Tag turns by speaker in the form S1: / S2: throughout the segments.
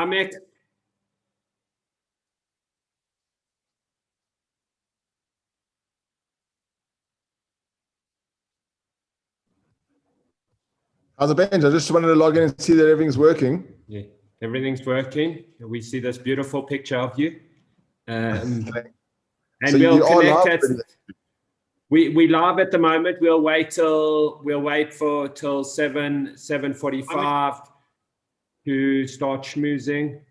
S1: Mick.
S2: How's the bench? I just wanted to log in and see that everything's working.
S1: Yeah, everything's working. We see this beautiful picture of you. And
S2: so
S1: we'll
S2: you are
S1: connect
S2: live
S1: at, we live at the moment. We'll wait till 7:45 to start schmoozing.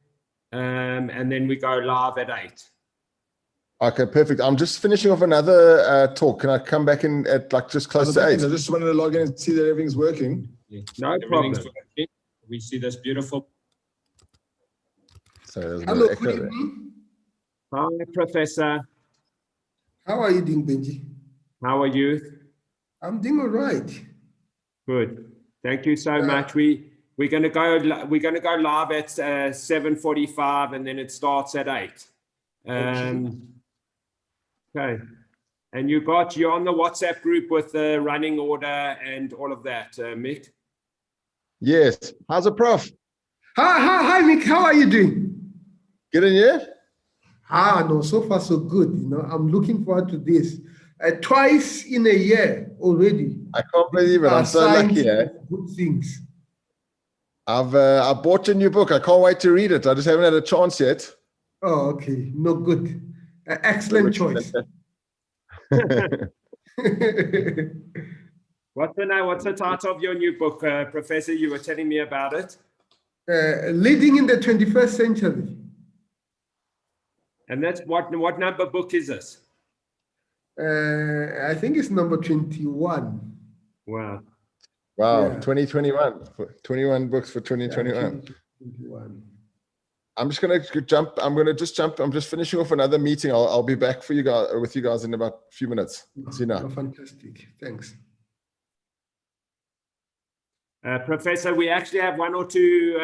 S1: And then we go live at 8.
S2: Okay, perfect. I'm just finishing off another talk. Can I come back in at like just close to 8? I just wanted to log in and see that everything's working.
S1: Yeah, no problem. We see this beautiful.
S2: Sorry,
S3: hello, good evening.
S1: Hi, Professor.
S3: How are you doing, Benji?
S1: How are you?
S3: I'm doing all right.
S1: Good. Thank you so much. We're going to go live at 7:45, and then it starts at 8. Okay. And you're on the WhatsApp group with the running order and all of that, Mick?
S2: Yes. How's it, Prof?
S3: Hi, Mick. How are you doing?
S2: Good in here?
S3: No, so far so good. You know, I'm looking forward to this. Twice in a year already.
S2: I can't believe it. I'm so lucky.
S3: Good things.
S2: I bought your new book. I can't wait to read it. I just haven't had a chance yet.
S3: Oh, okay. No, good. Excellent choice.
S1: What's the title of your new book, Professor? You were telling me about it.
S3: Leading in the 21st Century.
S1: And that's what number book is this?
S3: I think it's number 21.
S1: Wow.
S2: Wow,
S3: Yeah.
S2: 2021. 21 books for 2021.
S3: Yeah, 2021.
S2: I'm just going to jump. I'm just finishing off another meeting. I'll be back for you guys with you guys in about a few minutes. See you now.
S3: Oh, fantastic. Thanks.
S1: Professor, we actually have one or two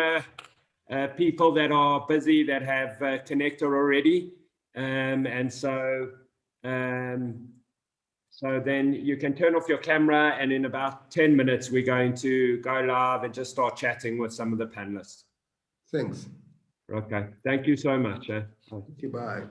S1: people that are busy that have connected already. And so then you can turn off your camera, and in about 10 minutes, we're going to go live and just start chatting with some of the panelists.
S3: Thanks.
S1: Okay. Thank you so much.
S3: Thank you. Bye.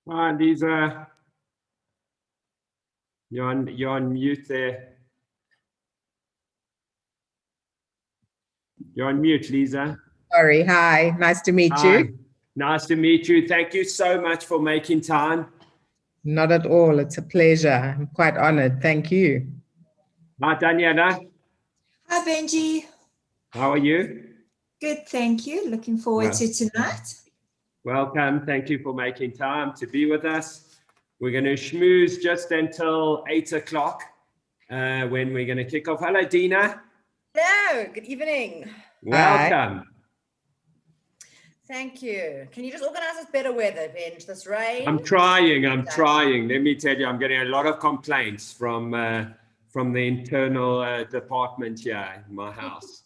S1: Lisa, you're on mute there. You're on mute, Lisa.
S4: Sorry, hi, nice to meet
S1: Hi.
S4: you.
S1: Nice to meet you. Thank you so much for making time.
S4: Not at all, it's a pleasure. I'm quite honored, thank you.
S1: Hi, Daniela.
S5: Hi, Benji.
S1: How are you?
S5: Good, thank you. Looking forward to tonight.
S1: Welcome. Thank you for making time to be with us. We're going to schmooze just until 8 o'clock when we're going to kick off. Hello, Dina.
S6: Hello, good evening.
S1: Welcome.
S6: Thank you. Can you just organize us better weather, Benj, this rain?
S1: I'm trying. Let me tell you, I'm getting a lot of complaints from the internal department here in my house.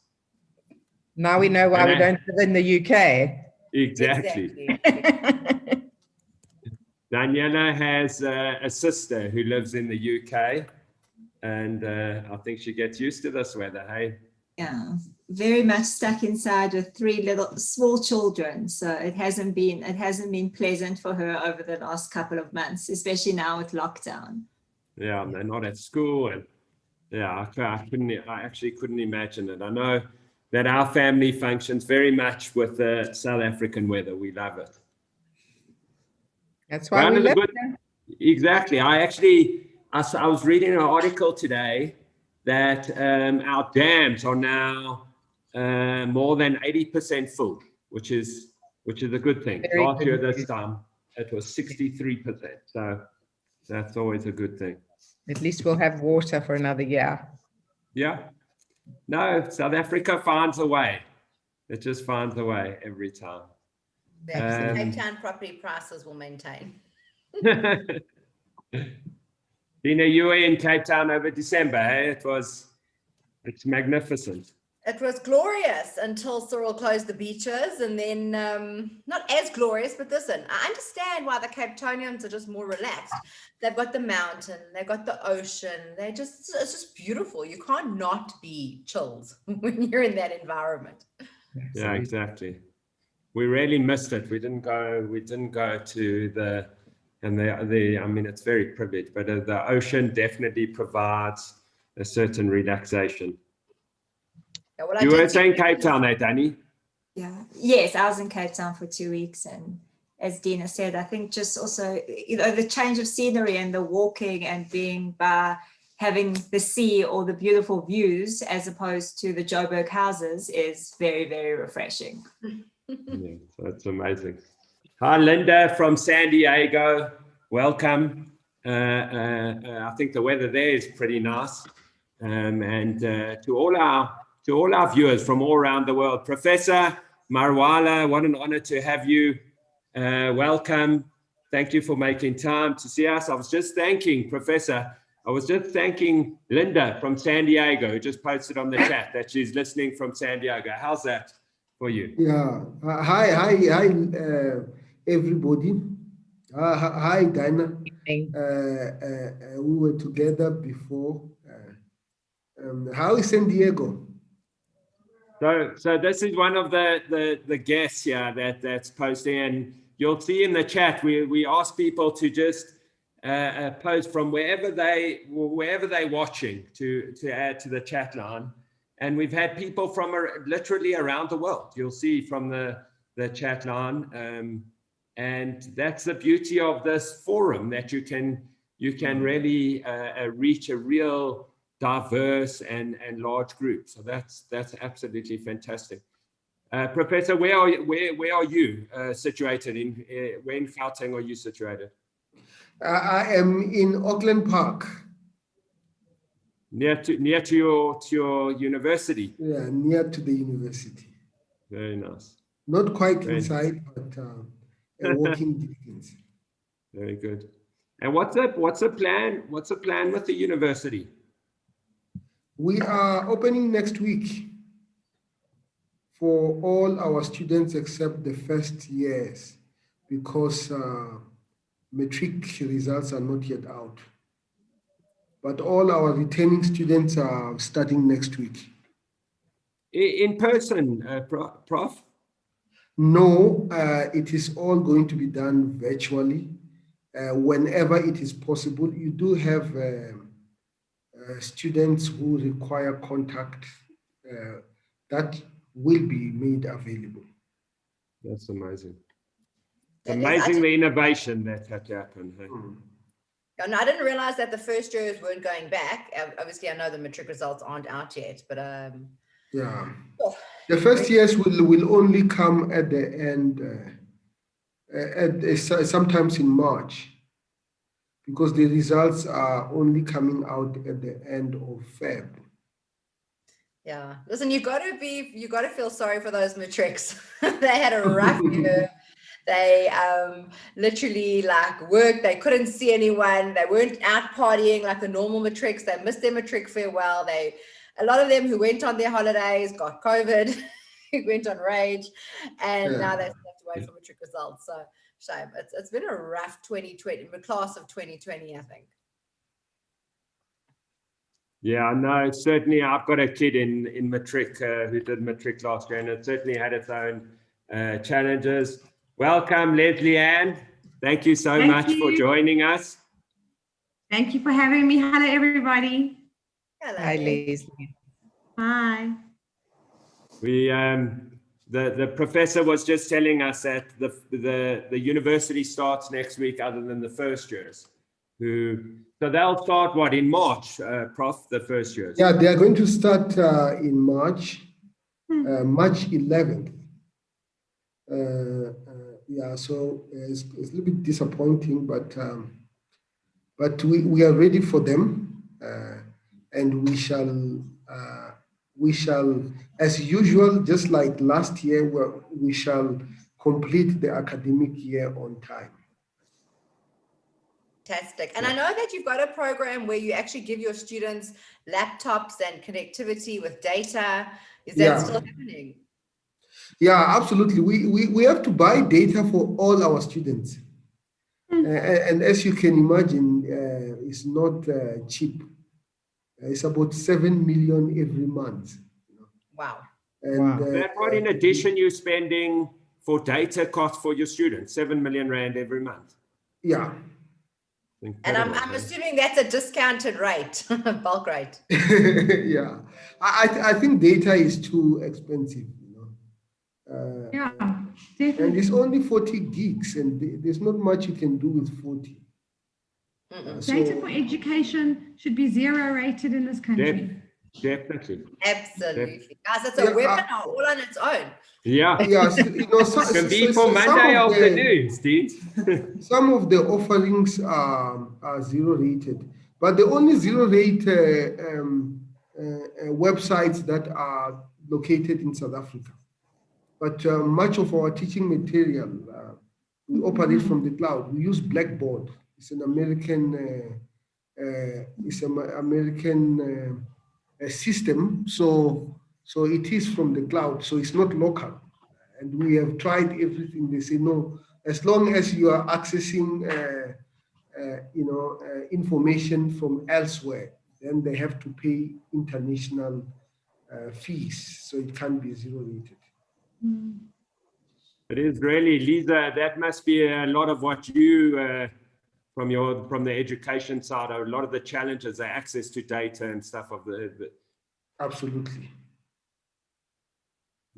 S4: Now we know why we don't live in the UK.
S1: Exactly. Daniela has a sister who lives in the UK, and I think she gets used to this weather, hey?
S5: Yeah, very much stuck inside with 3 little small children. So it hasn't been pleasant for her over the last couple of months, especially now with lockdown.
S1: Yeah, and they're not at school, and yeah, I actually couldn't imagine it. I know that our family functions very much with the South African weather. We love it.
S4: That's why we live there.
S1: Exactly. I was reading an article today that our dams are now more than 80% full, which is a good thing. Last year this time it was 63%. So that's always a good thing.
S4: At least we'll have water for another year.
S1: Yeah. No, South Africa finds a way. It just finds a way every time.
S6: Cape Town property prices will maintain.
S1: Dina, you were in Cape Town over December, hey? It's magnificent.
S6: It was glorious until Cyril closed the beaches, and then not as glorious, but listen, I understand why the Cape Townians are just more relaxed. They've got the mountain, they've got the ocean, it's just beautiful. You can't not be chilled when you're in that environment.
S1: Yeah, exactly. We really missed it. We didn't go to the I mean, it's very privileged, but the ocean definitely provides a certain relaxation.
S6: Yeah, well,
S1: you were saying Cape Town, eh, Danny?
S5: Yeah. Yes, I was in Cape Town for 2 weeks, and as Dina said, I think just also, the change of scenery and the walking and being by having the sea or the beautiful views as opposed to the Joburg houses is very, very refreshing.
S1: Yeah, that's amazing. Hi, Linda from San Diego. Welcome. I think the weather there is pretty nice. And to all our viewers from all around the world, Professor Marwala, what an honor to have you. Welcome. Thank you for making time to see us. I was just thanking Linda from San Diego, who just posted on the chat that she's listening from San Diego. How's that for you?
S3: Yeah. Hi, everybody. Hi, Dinah. We were together before. How is San Diego?
S1: So this is one of the guests here that's posting, and you'll see in the chat we ask people to just post from wherever they're watching to add to the chat line. And we've had people from literally around the world. You'll see from the chat line, and that's the beauty of this forum, that you can really reach a real diverse and large group. So that's absolutely fantastic. Professor, where are you situated in? Where in Gauteng are you situated?
S3: I am in Auckland Park.
S1: Near to your university.
S3: Yeah, near to the university.
S1: Very nice.
S3: Not quite inside, but a walking distance.
S1: Very good. And what's the plan? What's the plan with the university?
S3: We are opening next week for all our students except the first years, because matric results are not yet out. But all our returning students are starting next week.
S1: In person, Prof?
S3: No, it is all going to be done virtually. whenever it is possible. You do have students who require contact that will be made available.
S1: That's amazing.
S6: That is-
S1: Amazing the innovation that had to happen. Hey?
S6: And I didn't realize that the first years weren't going back. Obviously, I know the matric results aren't out yet, but
S3: yeah,
S6: oh,
S3: the first years will only come at the end, sometimes in March, because the results are only coming out at the end of Feb.
S6: yeah. Listen, you got to feel sorry for those matrics. They had a rough year. They literally like worked, they couldn't see anyone, they weren't out partying like the normal matrics, they missed their matric farewell. A lot of them who went on their holidays got COVID, who went on rage, and now they have to wait for matric results. So shame. It's been a rough 2020, the class of 2020, I think.
S1: Yeah, no, certainly I've got a kid in matric who did matric last year, and it certainly had its own challenges. Welcome, Lesley-Anne. Thank you so much for joining us.
S7: Thank you for having me. Hello, everybody.
S6: Hello.
S4: Hi, Leslie.
S7: Hi.
S1: We the professor was just telling us that the university starts next week, other than the first years. So they'll start what, in March, Prof, the first years?
S3: Yeah, they are going to start in March, March 11th. Yeah, so it's a little bit disappointing, but we are ready for them, and we shall, as usual, just like last year, we shall complete the academic year on time.
S6: Fantastic. And I know that you've got a program where you actually give your students laptops and connectivity with data. Is that still happening?
S3: Yeah, absolutely. We have to buy data for all our students. And as you can imagine, it's not cheap. It's about 7 million every month.
S6: Wow.
S3: And
S1: That's what, in addition, you're spending for data costs for your students, 7 million rand every month.
S3: Yeah.
S6: Incredible. And I'm assuming that's a discounted rate, bulk rate.
S3: Yeah, I think data is too expensive.
S7: Yeah, definitely.
S3: And it's only 40 gigs, and there's not much you can do with 40.
S7: Data for education should be 0 rated in this country.
S1: Definitely.
S6: Absolutely. Guys, it's a webinar all on its own.
S1: Yeah.
S3: Yes,
S1: it can be for Monday afternoon, Steve.
S3: Some of the offerings are 0 rated, but the only 0 rate websites that are located in South Africa. But much of our teaching material, we operate from the cloud. We use Blackboard. It's an American system. So it is from the cloud. So it's not local. And we have tried everything. They say no. As long as you are accessing, information from elsewhere, then they have to pay international fees. So it can't be 0 rated.
S1: It is really, Lisa, that must be a lot of what you, from the education side, a lot of the challenges, the access to data and stuff of the
S3: Absolutely.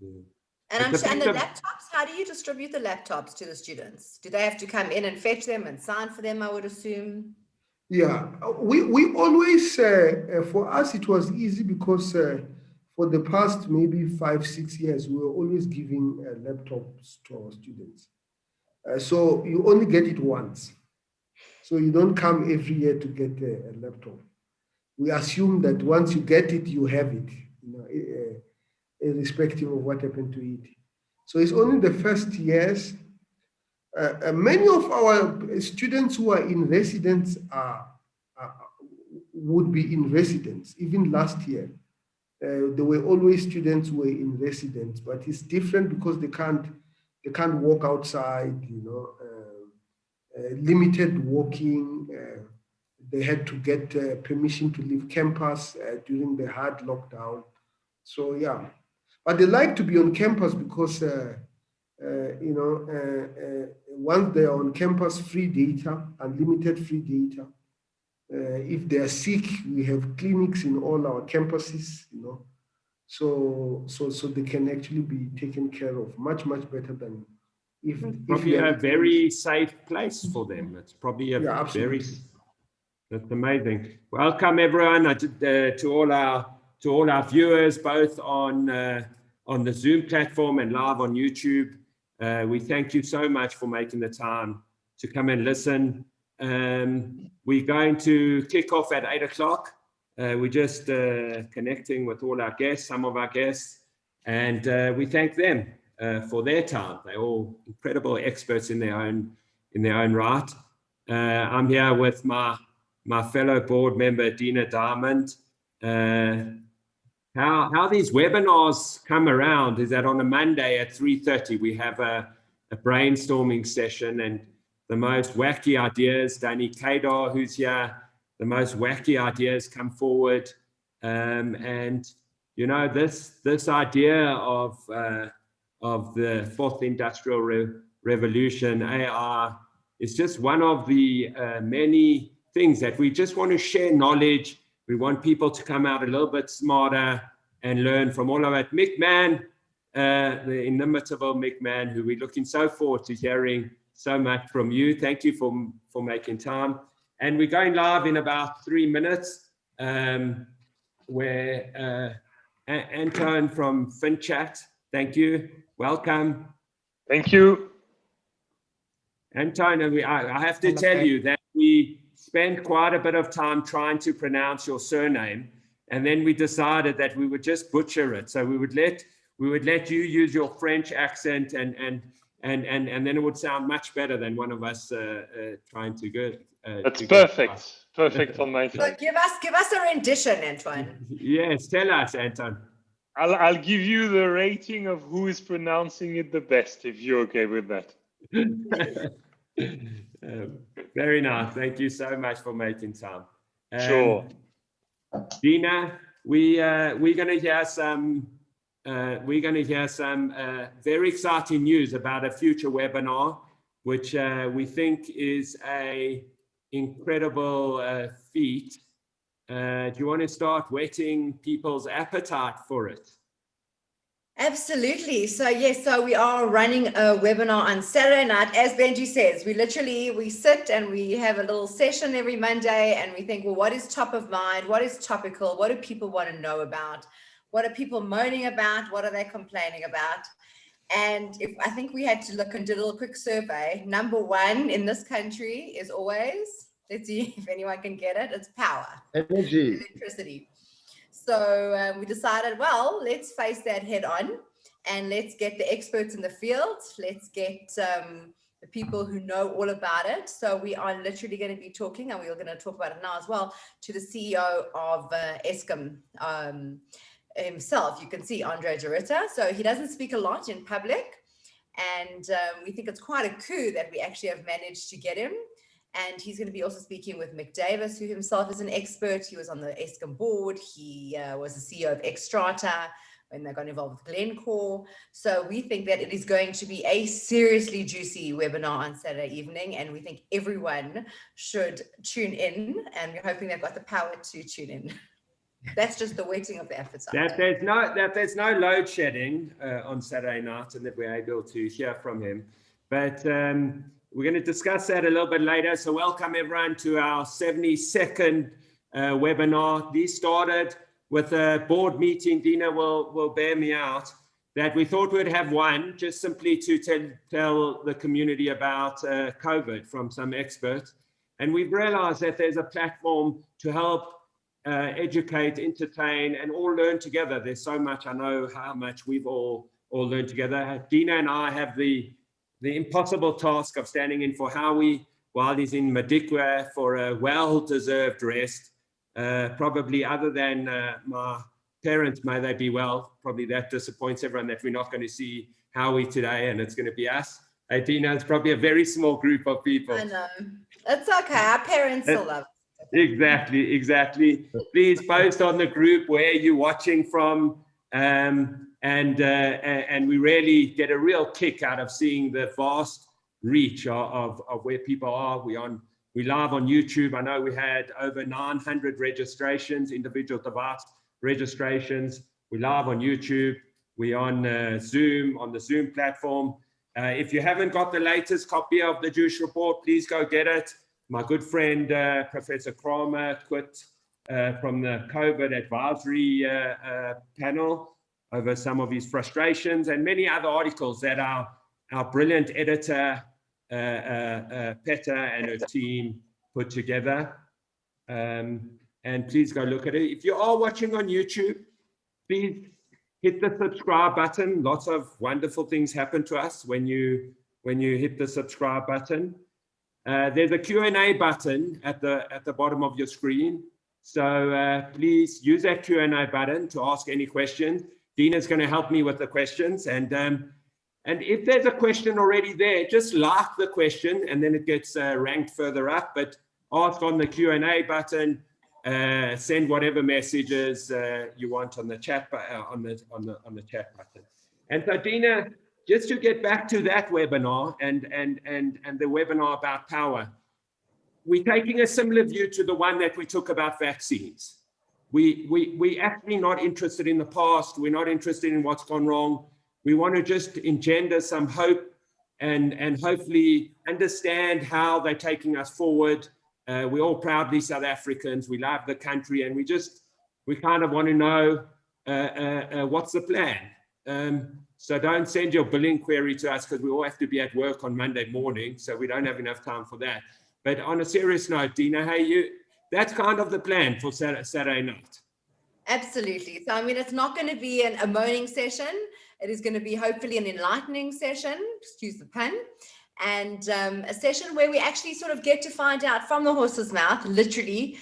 S1: Yeah.
S6: And the laptops, how do you distribute the laptops to the students? Do they have to come in and fetch them and sign for them, I would assume?
S3: Yeah, we always, for us, it was easy because for the past maybe 5-6 years, we were always giving laptops to our students. So you only get it once. So you don't come every year to get a laptop. We assume that once you get it, you have it, irrespective of what happened to it. So it's only the first years. Many of our students who are in residence would be in residence. Even last year, there were always students who were in residence, but it's different because they can't walk outside. Limited walking. They had to get permission to leave campus during the hard lockdown. So yeah, but they like to be on campus because once they are on campus, free data, unlimited free data. If they are sick, we have clinics in all our campuses, you know, so they can actually be taken care of much better than if
S1: probably a very safe place for them. It's probably a very. That's amazing. Welcome everyone to all our viewers, both on the Zoom platform and live on YouTube. We thank you so much for making the time to come and listen. We're going to kick off at 8 o'clock. We're just connecting with all our guests, some of our guests, and we thank them for their time. They're all incredible experts in their own right. I'm here with my fellow board member, Dina Diamond. How these webinars come around is that on a Monday at 3:30, we have a brainstorming session, and the most wacky ideas, Danny Kadar, who's here, the most wacky ideas come forward. And, you know, this idea of the fourth industrial revolution, AI, is just one of the many things that we just want to share knowledge. We want people to come out a little bit smarter and learn from all of it. Mick Mann, the inimitable Mick Mann, who we're looking so forward to hearing so much from you. Thank you for making time. And we're going live in about 3 minutes, where Anton from FinChat, thank you. Welcome.
S8: Thank you.
S1: Anton, I have to tell you that we spent quite a bit of time trying to pronounce your surname, and then we decided that we would just butcher it. So we would let you use your French accent, and then it would sound much better than one of us trying to go.
S8: That's perfect. Perfect on my side.
S6: So give us a rendition, Antoine.
S1: Yes, tell us, Anton.
S8: I'll give you the rating of who is pronouncing it the best, if you're okay with that.
S1: Very nice. Thank you so much for making time.
S8: Sure.
S1: Dina, we're going to hear some very exciting news about a future webinar, which we think is a incredible feat. Do you want to start whetting people's appetite for it?
S6: Absolutely. So yes, so we are running a webinar on Saturday night. As Benji says, we sit and we have a little session every Monday, and we think, well, what is top of mind? What is topical? What do people want to know about? What are people moaning about? What are they complaining about? And I think we had to look and do a little quick survey. Number one in this country is always, let's see if anyone can get it, it's power.
S2: Energy.
S6: Electricity. So we decided, well, let's face that head on, and let's get the experts in the field. Let's get the people who know all about it. So we are literally going to be talking, and we're going to talk about it now as well, to the CEO of Eskom himself. You can see Andre Jarita. So he doesn't speak a lot in public, and we think it's quite a coup that we actually have managed to get him. And he's going to be also speaking with Mick Davis, who himself is an expert. He was on the Eskom board. He was the CEO of Xstrata when they got involved with Glencore. So we think that it is going to be a seriously juicy webinar on Saturday evening, and we think everyone should tune in, and we're hoping they've got the power to tune in. That's just the waiting of the appetite.
S1: That there's no load shedding on Saturday night, and that we're able to hear from him. But we're going to discuss that a little bit later. So welcome everyone to our 72nd webinar. These started with a board meeting. Dina will bear me out, that we thought we'd have one just simply to tell the community about COVID from some experts. And we've realized that there's a platform to help educate, entertain, and all learn together. There's so much. I know how much we've all learned together. Dina and I have the impossible task of standing in for Howie while he's in Madikwe for a well-deserved rest. Probably other than my parents, may they be well, probably that disappoints everyone that we're not going to see Howie today, and it's going to be us. Hey, Dina, it's probably a very small group of people.
S6: I know. It's okay. Our parents still love us.
S1: Exactly. Please post on the group where you're watching from. And we really get a real kick out of seeing the vast reach of where people are. We live on YouTube. I know we had over 900 registrations, individual device registrations. We live on YouTube. We're on Zoom, on the Zoom platform. If you haven't got the latest copy of the Jewish Report, please go get it. My good friend, Professor Kramer, quit from the COVID advisory panel over some of his frustrations, and many other articles that our brilliant editor, Petter, and her team put together. And please go look at it. If you are watching on YouTube, please hit the subscribe button. Lots of wonderful things happen to us when you hit the subscribe button. There's a Q&A button at the bottom of your screen. So please use that Q&A button to ask any questions. Dina's going to help me with the questions. And if there's a question already there, just like the question, and then it gets ranked further up. But ask on the Q&A button. Send whatever messages you want on the chat on the chat button. And so, Dina, just to get back to that webinar and the webinar about power, we're taking a similar view to the one that we took about vaccines. We're actually not interested in the past. We're not interested in what's gone wrong. We want to just engender some hope and hopefully understand how they're taking us forward. We're all proudly South Africans. We love the country, and we kind of want to know what's the plan. So don't send your billing query to us, because we all have to be at work on Monday morning, so we don't have enough time for that. But on a serious note, Dina, hey, that's kind of the plan for Saturday night.
S6: Absolutely. So, I mean, it's not going to be a moaning session. It is going to be hopefully an enlightening session, excuse the pun, and a session where we actually sort of get to find out from the horse's mouth, literally,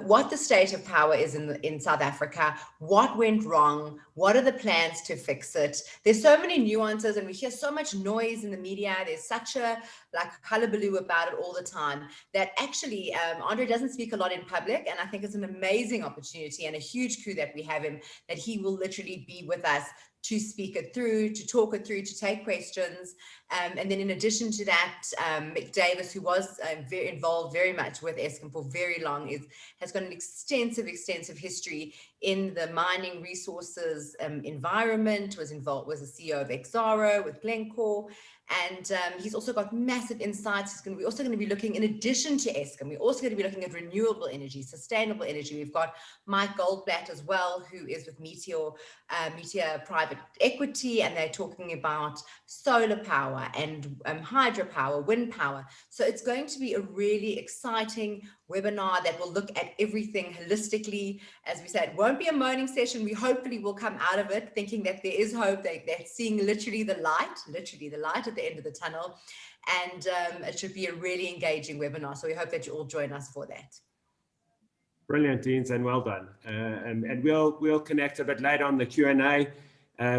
S6: what the state of power is in South Africa, what went wrong, what are the plans to fix it. There's so many nuances, and we hear so much noise in the media. There's such a hullabaloo about it all the time that actually Andre doesn't speak a lot in public, and I think it's an amazing opportunity and a huge coup that we have him, that he will literally be with us to speak it through, to talk it through, to take questions. And then in addition to that, Mick Davis, who was involved very much with Eskom for very long, has got an extensive history in the mining resources environment, was the CEO of Exxaro with Glencore, and he's also got massive insights. We're also going to be looking, in addition to Eskom, we're also going to be looking at renewable energy, sustainable energy. We've got Mike Goldblatt as well, who is with Meteor Private Equity, and they're talking about solar power and hydropower, wind power. So it's going to be a really exciting webinar that will look at everything holistically. As we said, it won't be a moaning session. We hopefully will come out of it thinking that there is hope, that they're seeing literally the light at the end of the tunnel. And it should be a really engaging webinar. So we hope that you all join us for that.
S1: Brilliant, Deans, and well done. And we'll connect a bit later on the Q&A.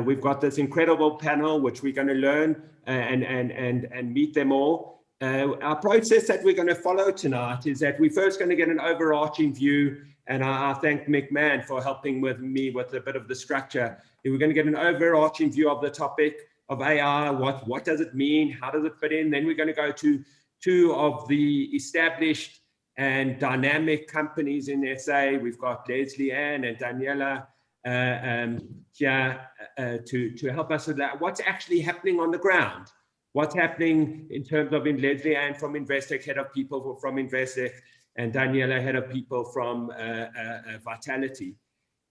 S1: We've got this incredible panel, which we're going to learn and meet them all. Our process that we're going to follow tonight is that we're first going to get an overarching view, and I thank Mick Mann for helping with me with a bit of the structure. We're going to get an overarching view of the topic of AI, what does it mean, how does it fit in. Then we're going to go to two of the established and dynamic companies in SA. We've got Lesley-Anne and Daniela here to help us with that. What's actually happening on the ground? What's happening in terms of Lesley-Anne from Investec, head of people from Investec, and Daniela, head of people from Vitality.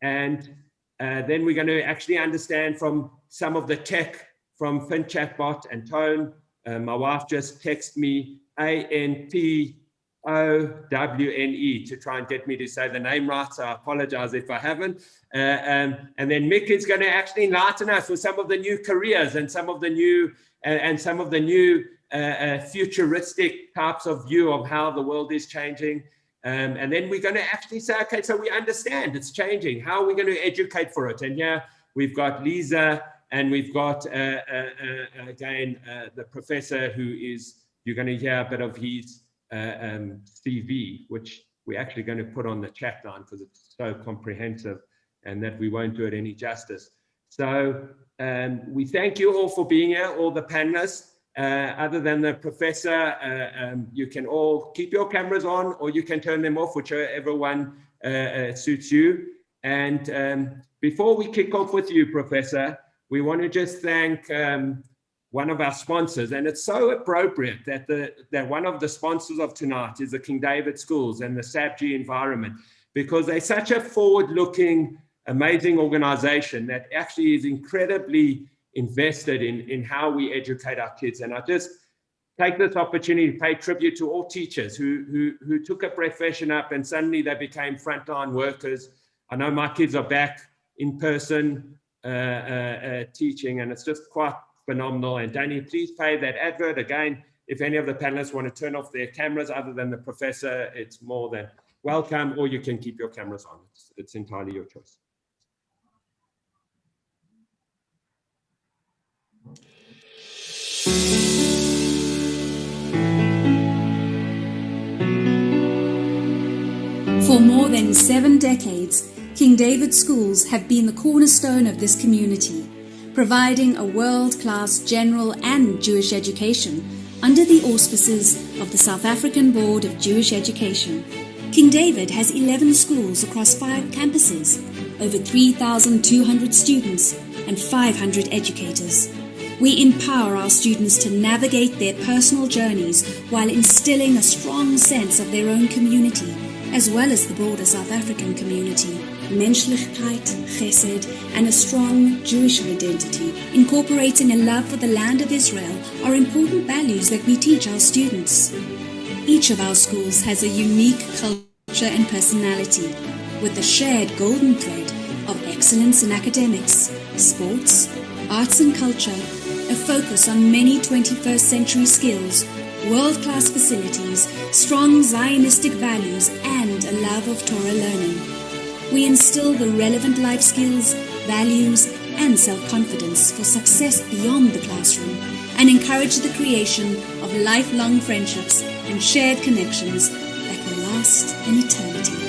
S1: And then we're going to actually understand from some of the tech from FinChatbot and Tone. My wife just texted me ANTOWNE to try and get me to say the name right, so I apologize if I haven't. And then Mick is going to actually enlighten us with some of the new careers and some of the new futuristic types of view of how the world is changing. And then we're going to actually say, okay, so we understand it's changing. How are we going to educate for it? And here we've got Lisa, and we've got, again, the professor who is, you're going to hear a bit of his CV, which we're actually going to put on the chat line because it's so comprehensive and that we won't do it any justice. So we thank you all for being here, all the panelists. Other than the professor, you can all keep your cameras on, or you can turn them off, whichever one suits you. And before we kick off with you, Professor, we want to just thank one of our sponsors, and it's so appropriate that one of the sponsors of tonight is the King David Schools and the SAPG environment, because they're such a forward-looking, amazing organization that actually is incredibly invested in how we educate our kids. And I just take this opportunity to pay tribute to all teachers who took a profession up and suddenly they became frontline workers. I know my kids are back in person teaching, and it's just quite phenomenal. And Danny, please pay that advert again. If any of the panelists want to turn off their cameras other than the professor, it's more than welcome, or you can keep your cameras on. It's entirely your choice.
S9: For more than 7 decades, King David Schools have been the cornerstone of this community, providing a world-class general and Jewish education under the auspices of the South African Board of Jewish Education. King David has 11 schools across 5 campuses, over 3,200 students and 500 educators. We empower our students to navigate their personal journeys while instilling a strong sense of their own community, as well as the broader South African community. Menschlichkeit, chesed, and a strong Jewish identity, incorporating a love for the land of Israel, are important values that we teach our students. Each of our schools has a unique culture and personality, with the shared golden thread of excellence in academics, sports, arts and culture, a focus on many 21st century skills, world-class facilities, strong Zionistic values, and a love of Torah learning. We instill the relevant life skills, values, and self-confidence for success beyond the classroom, and encourage the creation of lifelong friendships and shared connections that will last an eternity.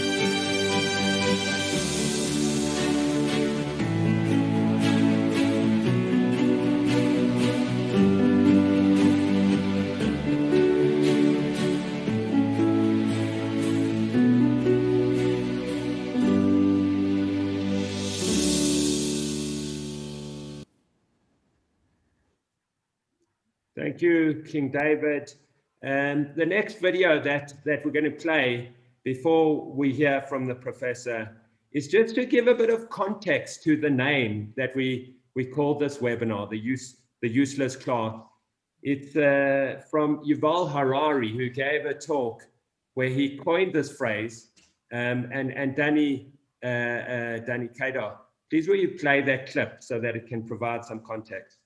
S1: Thank you, King David. And the next video that we're going to play before we hear from the professor is just to give a bit of context to the name that we call this webinar, the useless class. It's from Yuval Harari, who gave a talk where he coined this phrase. And Danny Kadar, please will you play that clip so that it can provide some context.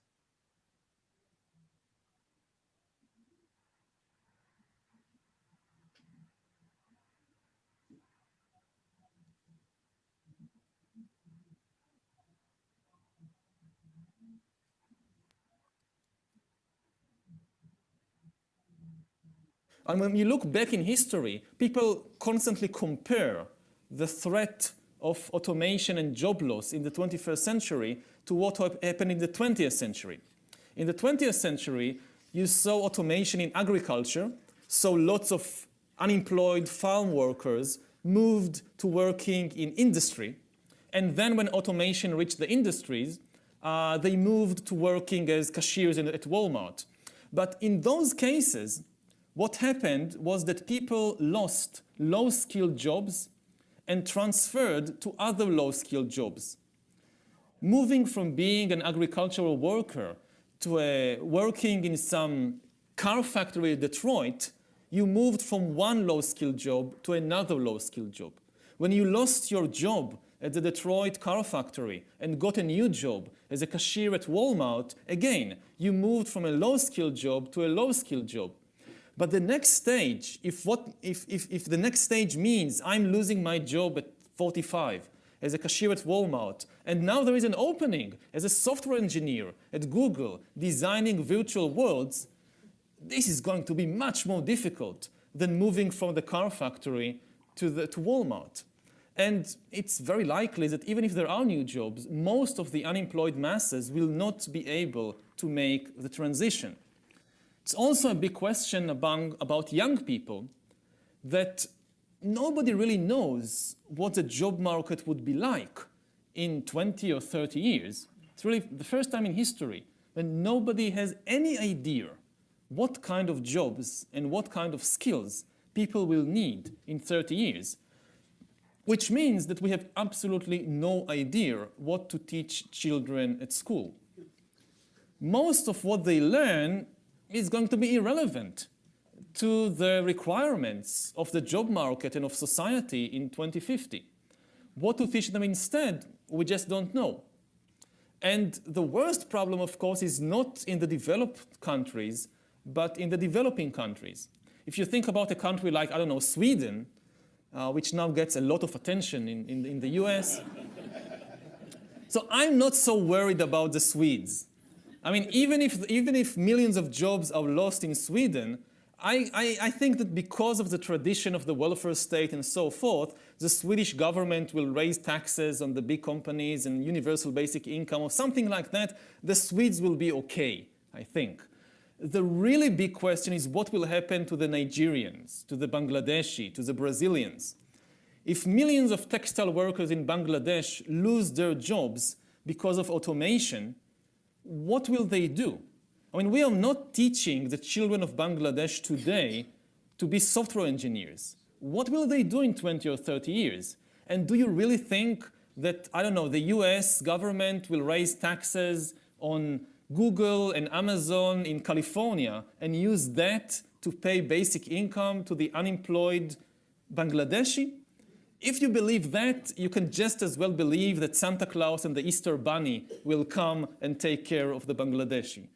S10: And when you look back in history, people constantly compare the threat of automation and job loss in the 21st century to what happened in the 20th century. In the 20th century, you saw automation in agriculture, so lots of unemployed farm workers moved to working in industry. And then when automation reached the industries, they moved to working as cashiers at Walmart. But in those cases, what happened was that people lost low-skilled jobs and transferred to other low-skilled jobs. Moving from being an agricultural worker to working in some car factory in Detroit, you moved from one low-skilled job to another low-skilled job. When you lost your job at the Detroit car factory and got a new job as a cashier at Walmart, again, you moved from a low-skilled job to a low-skilled job. But the next stage, if the next stage means I'm losing my job at 45 as a cashier at Walmart, and now there is an opening as a software engineer at Google designing virtual worlds, this is going to be much more difficult than moving from the car factory to Walmart. And it's very likely that even if there are new jobs, most of the unemployed masses will not be able to make the transition. It's also a big question about young people, that nobody really knows what the job market would be like in 20 or 30 years. It's really the first time in history when nobody has any idea what kind of jobs and what kind of skills people will need in 30 years, which means that we have absolutely no idea what to teach children at school. Most of what they learn is going to be irrelevant to the requirements of the job market and of society in 2050. What to teach them instead, we just don't know. And the worst problem, of course, is not in the developed countries, but in the developing countries. If you think about a country like, I don't know, Sweden, which now gets a lot of attention in the US. So I'm not so worried about the Swedes. I mean, even if millions of jobs are lost in Sweden, I think that because of the tradition of the welfare state and so forth, the Swedish government will raise taxes on the big companies and universal basic income or something like that. The Swedes will be okay, I think. The really big question is what will happen to the Nigerians, to the Bangladeshi, to the Brazilians. If millions of textile workers in Bangladesh lose their jobs because of automation, what will they do? I mean, we are not teaching the children of Bangladesh today to be software engineers. What will they do in 20 or 30 years? And do you really think that, I don't know, the US government will raise taxes on Google and Amazon in California and use that to pay basic income to the unemployed Bangladeshi? If you believe that, you can just as well believe that Santa Claus and the Easter Bunny will come and take care of the Bangladeshi.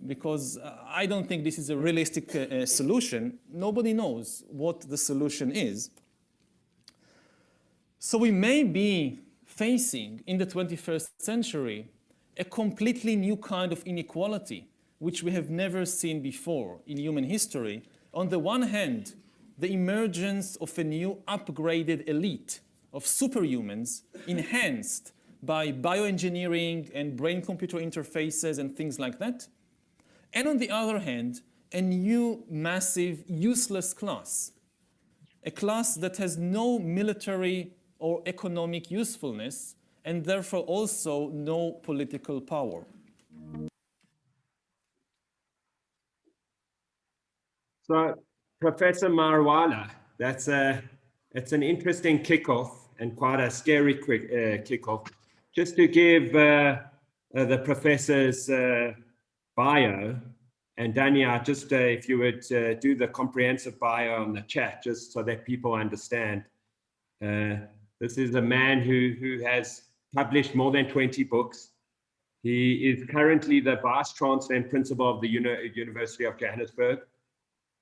S10: Because I don't think this is a realistic solution. Nobody knows what the solution is. So we may be facing in the 21st century a completely new kind of inequality, which we have never seen before in human history. On the one hand, the emergence of a new upgraded elite of superhumans enhanced by bioengineering and brain-computer interfaces and things like that. And on the other hand, a new, massive, useless class, a class that has no military or economic usefulness, and therefore also no political power.
S1: So, Professor Marwala, it's an interesting kickoff and quite a scary kickoff. Just to give the professor's bio, and Dania, just if you would do the comprehensive bio on the chat, just so that people understand. This is a man who has published more than 20 books. He is currently the Vice-Chancellor and Principal of the University of Johannesburg.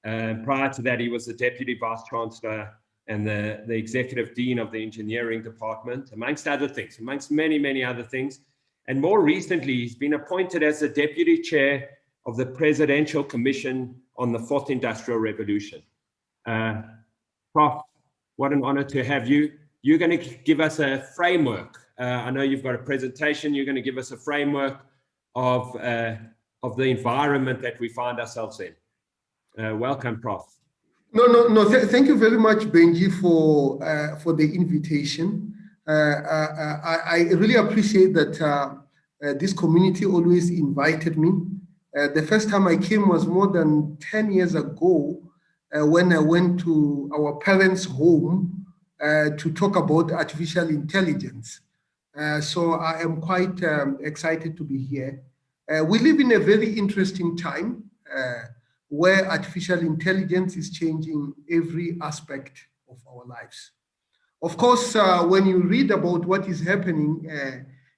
S1: Prior to that, he was the Deputy Vice-Chancellor and the Executive Dean of the Engineering Department, amongst other things, amongst many, many other things. And more recently, he's been appointed as the Deputy Chair of the Presidential Commission on the Fourth Industrial Revolution. Prof, what an honor to have you. You're going to give us a framework. I know you've got a presentation. You're going to give us a framework of the environment that we find ourselves in. Welcome, Prof.
S3: No. Thank you very much, Benji, for the invitation. I really appreciate that this community always invited me. The first time I came was more than 10 years ago when I went to our parents' home to talk about artificial intelligence. So I am quite excited to be here. We live in a very interesting time where artificial intelligence is changing every aspect of our lives. Of course, when you read about what is happening,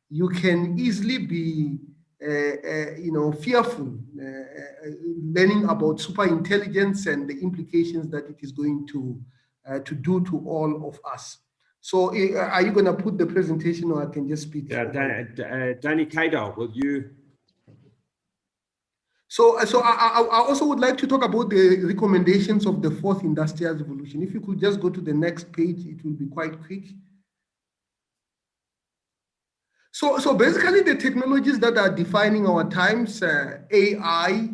S3: you can easily be fearful, learning about superintelligence and the implications that it is going to do to all of us. So are you going to put the presentation, or I can just speak?
S1: Yeah, Danny Kaidal, will you?
S3: So I also would like to talk about the recommendations of the fourth industrial revolution. If you could just go to the next page, it will be quite quick. So basically the technologies that are defining our times, AI,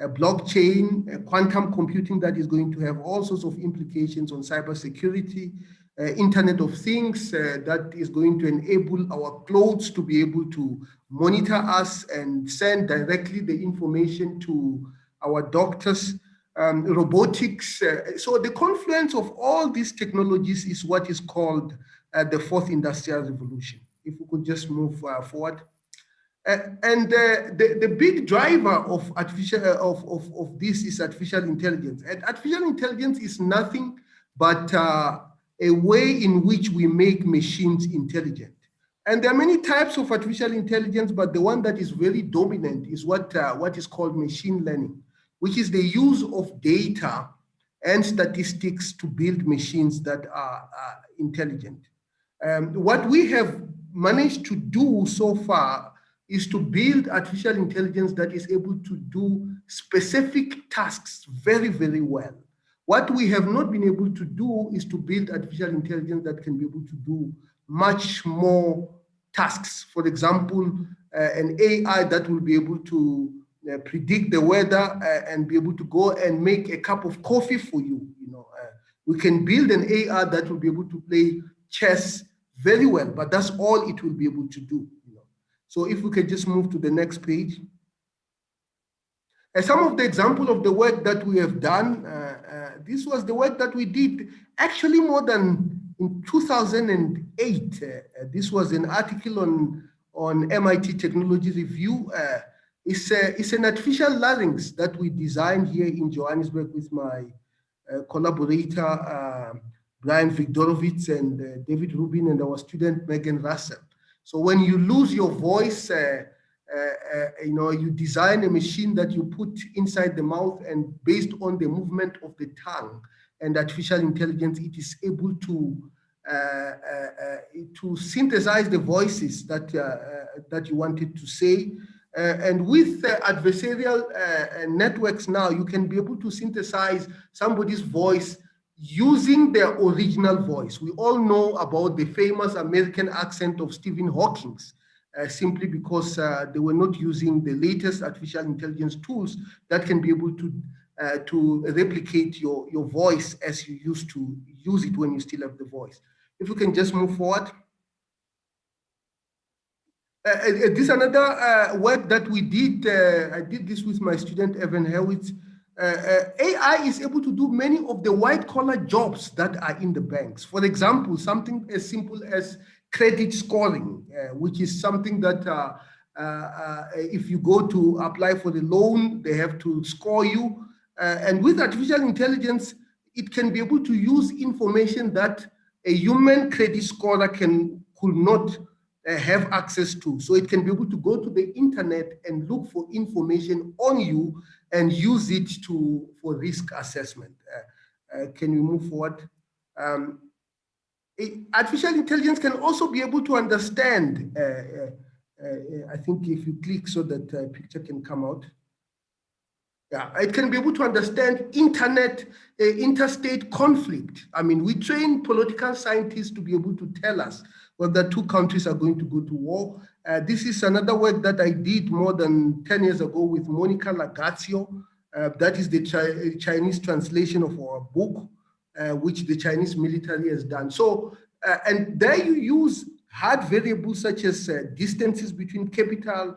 S3: blockchain, quantum computing that is going to have all sorts of implications on cybersecurity, Internet of Things that is going to enable our clothes to be able to monitor us and send directly the information to our doctors, robotics. So the confluence of all these technologies is what is called the fourth industrial revolution. If we could just move forward. And the big driver of of this is artificial intelligence. And artificial intelligence is nothing but a way in which we make machines intelligent. And there are many types of artificial intelligence, but the one that is very dominant is what is called machine learning, which is the use of data and statistics to build machines that are intelligent. What we have managed to do so far is to build artificial intelligence that is able to do specific tasks very, very well. What we have not been able to do is to build artificial intelligence that can be able to do much more tasks. For example, an AI that will be able to predict the weather and be able to go and make a cup of coffee for you. We can build an AI that will be able to play chess very well, but that's all it will be able to do. So if we could just move to the next page. Some of the example of the work that we have done, this was the work that we did actually more than in 2008. This was an article on MIT Technology Review. It's an artificial larynx that we designed here in Johannesburg with my collaborator, Brian Vigdorovitz and David Rubin and our student, Megan Russell. So when you lose your voice, you design a machine that you put inside the mouth, and based on the movement of the tongue and artificial intelligence, it is able to synthesize the voices that you wanted to say. And with adversarial networks now, you can be able to synthesize somebody's voice using their original voice. We all know about the famous American accent of Stephen Hawking, simply because they were not using the latest artificial intelligence tools that can be able to replicate your voice as you used to use it when you still have the voice. If we can just move forward. This is another work that we did. I did this with my student, Evan Hewitz. AI is able to do many of the white-collar jobs that are in the banks. For example, something as simple as credit scoring, which is something that if you go to apply for the loan, they have to score you. And with artificial intelligence, it can be able to use information that a human credit scorer could not have access to. So it can be able to go to the internet and look for information on you and use it for risk assessment. Can we move forward? Artificial intelligence can also be able to understand, I think if you click so that picture can come out. Yeah, it can be able to understand interstate conflict. I mean, we train political scientists to be able to tell us whether two countries are going to go to war. This is another work that I did more than 10 years ago with Monica Lagazio. That is the Chinese translation of our book, which the Chinese military has done. So, and there you use hard variables such as distances between capital,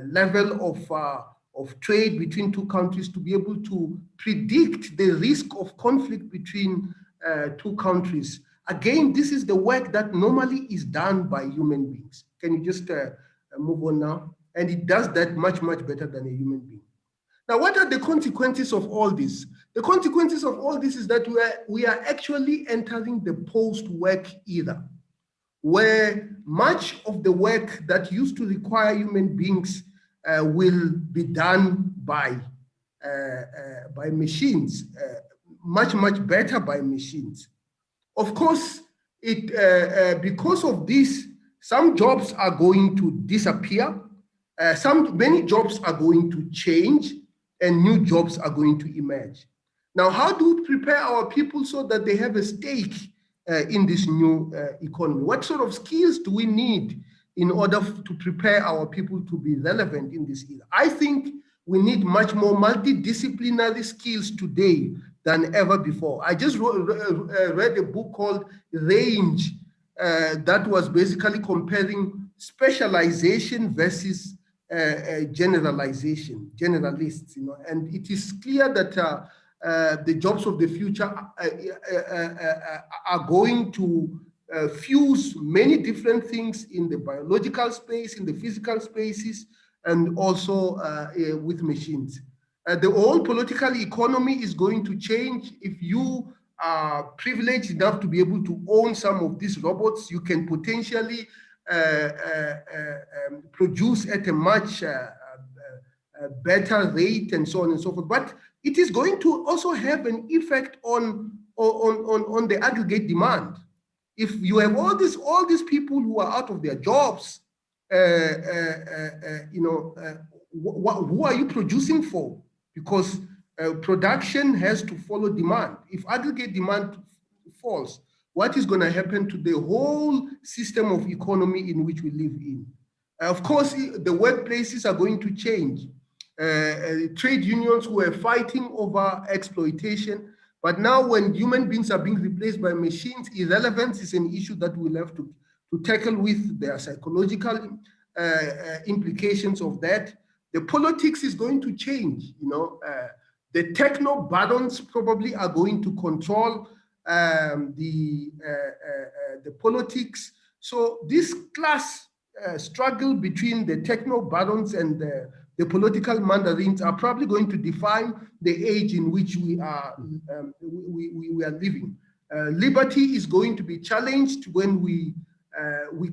S3: level of trade between two countries to be able to predict the risk of conflict between two countries. Again, this is the work that normally is done by human beings. Can you just move on now? And it does that much, much better than a human being. Now, what are the consequences of all this? The consequences of all this is that we are actually entering the post-work era, where much of the work that used to require human beings will be done by machines, much, much better by machines. Of course, because of this, some jobs are going to disappear, many jobs are going to change, and new jobs are going to emerge. Now, how do we prepare our people so that they have a stake in this new economy? What sort of skills do we need in order to prepare our people to be relevant in this era? I think we need much more multidisciplinary skills today than ever before. I just read a book called Range that was basically comparing specialization versus generalization, generalists, you know, and it is clear that the jobs of the future are going to fuse many different things in the biological space, in the physical spaces, and also with machines. The whole political economy is going to change. If you are privileged enough to be able to own some of these robots, you can potentially produce at a much better rate and so on and so forth. But it is going to also have an effect on the aggregate demand. If you have all these people who are out of their jobs, you know, who are you producing for? Because production has to follow demand. If aggregate demand falls, what is going to happen to the whole system of economy in which we live in? Of course, the workplaces are going to change. Trade unions were fighting over exploitation, but now when human beings are being replaced by machines, irrelevance is an issue that we'll have to tackle with their psychological implications of that. The politics is going to change, you know. The techno barons probably are going to control the politics. So this class struggle between the techno barons and the political mandarins are probably going to define the age in which we are living. Liberty is going to be challenged when we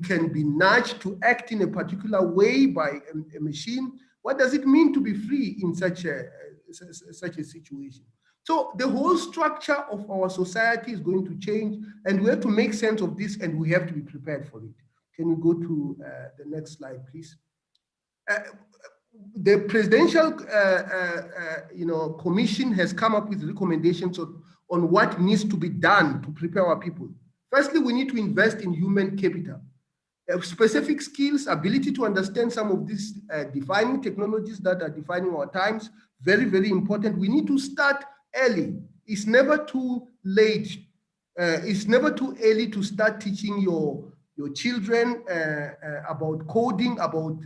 S3: can be nudged to act in a particular way by a machine. What does it mean to be free in such a situation? So the whole structure of our society is going to change, and we have to make sense of this, and we have to be prepared for it. Can you go to the next slide, please? The presidential commission has come up with recommendations on what needs to be done to prepare our people. Firstly, we need to invest in human capital. Specific skills, ability to understand some of these defining technologies that are defining our times, very, very important. We need to start early. It's never too late. It's never too early to start teaching your children about coding, about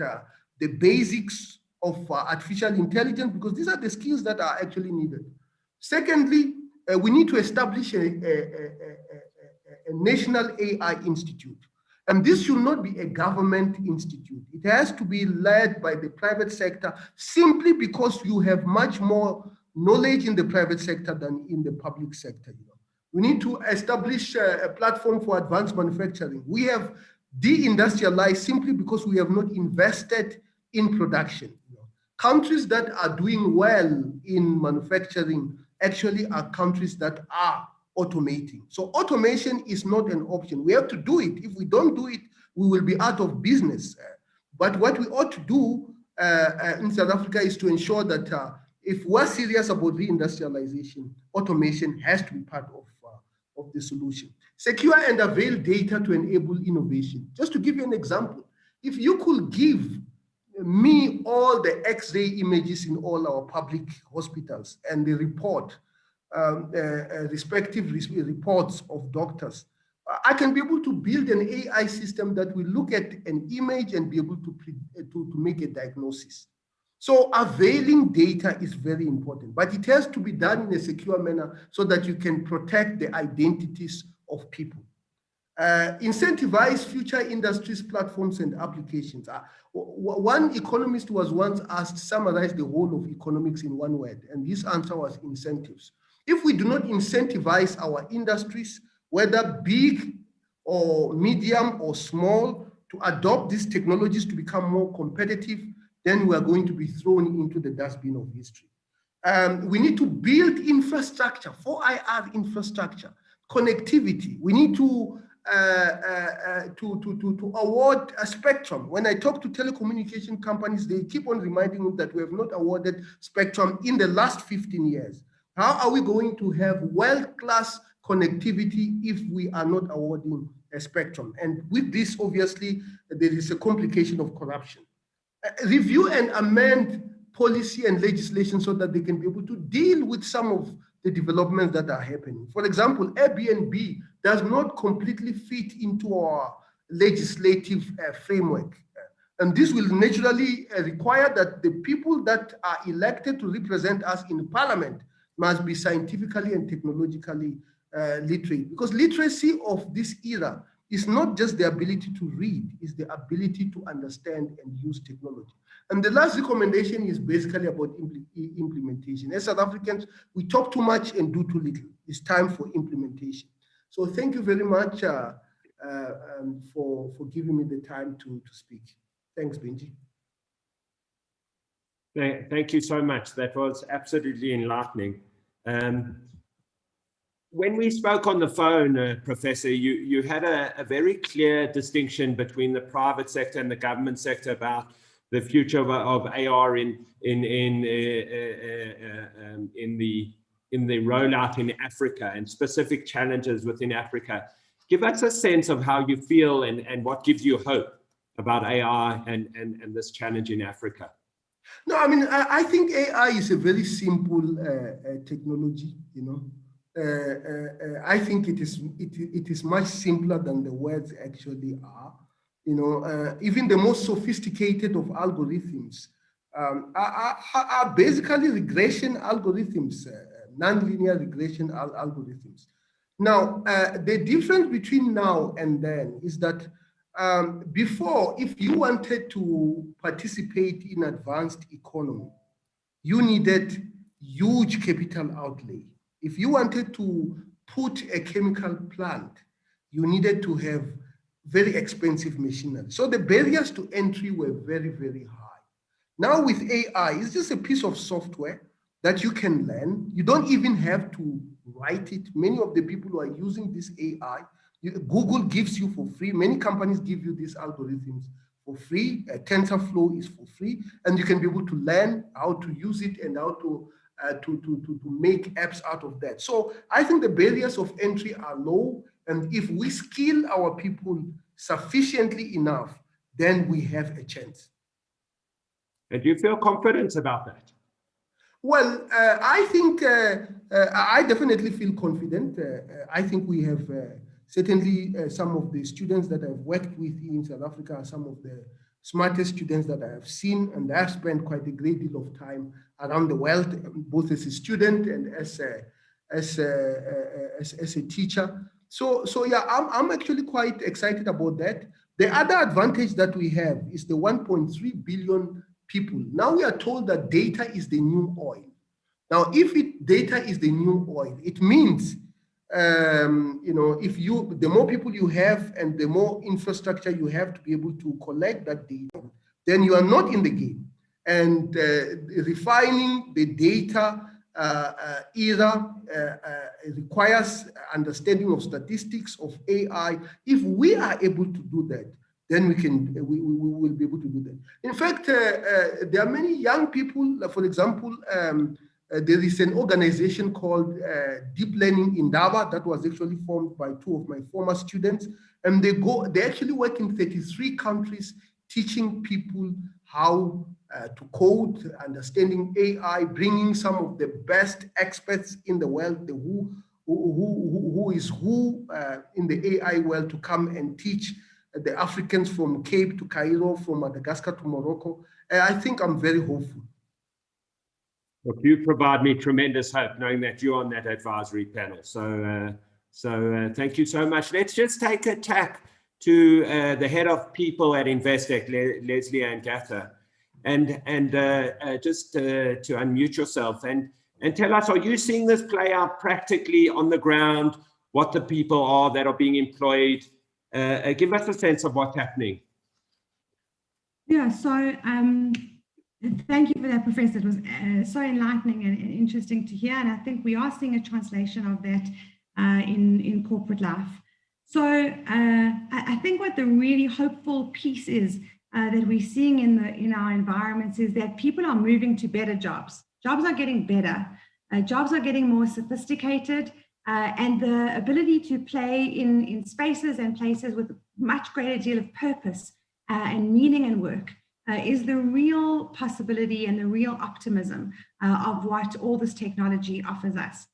S3: the basics of artificial intelligence, because these are the skills that are actually needed. Secondly, we need to establish a national AI institute. And this should not be a government institute. It has to be led by the private sector, simply because you have much more knowledge in the private sector than in the public sector. You know, we need to establish a platform for advanced manufacturing. We have deindustrialized simply because we have not invested in production. You know, countries that are doing well in manufacturing actually are countries that are automating. So automation is not an option. We have to do it. If we don't do it, we will be out of business. But what we ought to do in South Africa is to ensure that if we're serious about reindustrialization, automation has to be part of the solution. Secure and avail data to enable innovation. Just to give you an example, if you could give me all the X-ray images in all our public hospitals and the report, respective reports of doctors, I can be able to build an AI system that will look at an image and be able to make a diagnosis. So availing data is very important, but it has to be done in a secure manner so that you can protect the identities of people. Incentivize future industries, platforms, and applications. One economist was once asked to summarize the whole of economics in one word, and his answer was incentives. If we do not incentivize our industries, whether big or medium or small, to adopt these technologies to become more competitive, then we are going to be thrown into the dustbin of history. We need to build infrastructure, 4IR infrastructure, connectivity. We need to award a spectrum. When I talk to telecommunication companies, they keep on reminding me that we have not awarded spectrum in the last 15 years. How are we going to have world-class connectivity if we are not awarding a spectrum? And with this, obviously, there is a complication of corruption. Review and amend policy and legislation so that they can be able to deal with some of the developments that are happening. For example, Airbnb does not completely fit into our legislative framework. And this will naturally require that the people that are elected to represent us in parliament must be scientifically and technologically literate. Because literacy of this era is not just the ability to read, it's the ability to understand and use technology. And the last recommendation is basically about implementation. As South Africans, we talk too much and do too little. It's time for implementation. So thank you very much for giving me the time to speak. Thanks, Benji.
S1: Thank you so much. That was absolutely enlightening. When we spoke on the phone, Professor, you had a very clear distinction between the private sector and the government sector about the future of AR in the rollout in Africa and specific challenges within Africa. Give us a sense of how you feel and what gives you hope about AI and this challenge in Africa.
S3: No, I mean, I think AI is a very simple technology, you know. I think it is much simpler than the words actually are. You know, even the most sophisticated of algorithms are basically regression algorithms, nonlinear regression algorithms. Now, the difference between now and then is that before, if you wanted to participate in advanced economy, you needed huge capital outlay. If you wanted to put a chemical plant, you needed to have very expensive machinery. So the barriers to entry were very, very high. Now with AI, it's just a piece of software that you can learn. You don't even have to write it. Many of the people who are using this AI, Google gives you for free. Many companies give you these algorithms for free. TensorFlow is for free, and you can be able to learn how to use it and how to make apps out of that. So I think the barriers of entry are low, and if we skill our people sufficiently enough, then we have a chance.
S1: And do you feel confident about that?
S3: Well, I think I definitely feel confident. I think we have certainly some of the students that I've worked with in South Africa are some of the smartest students that I have seen, and I've spent quite a great deal of time around the world, both as a student and as a teacher. So yeah, I'm actually quite excited about that. The other advantage that we have is the 1.3 billion people. Now we are told that data is the new oil. Now, if data is the new oil, it means you know, the more people you have and the more infrastructure you have to be able to collect that data, then you are not in the game. And refining the data era requires understanding of statistics, of AI. If we are able to do that, then we will be able to do that. In fact, there are many young people, for example, there is an organization called Deep Learning Indaba that was actually formed by two of my former students. And they actually work in 33 countries teaching people how to code, understanding AI, bringing some of the best experts in the world, who is in the AI world, to come and teach the Africans from Cape to Cairo, from Madagascar to Morocco. I think I'm very hopeful.
S1: Look, you provide me tremendous hope knowing that you're on that advisory panel. So thank you so much. Let's just take a tack to the head of people at Investec, Lesley-Anne Gatter, and just to unmute yourself and tell us, are you seeing this play out practically on the ground, what the people are that are being employed? Give us a sense of what's happening.
S7: Yeah, so thank you for that, Professor. It was so enlightening and interesting to hear, and I think we are seeing a translation of that in corporate life. So I think what the really hopeful piece is that we're seeing in our environments is that people are moving to better jobs. Jobs are getting better. Jobs are getting more sophisticated, and the ability to play in spaces and places with much greater deal of purpose and meaning and work is the real possibility and the real optimism of what all this technology offers us.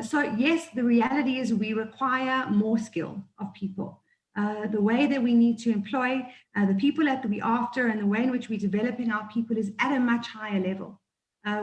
S7: So yes, the reality is we require more skill of people. The way that we need to employ the people that we're after and the way in which we're developing our people is at a much higher level.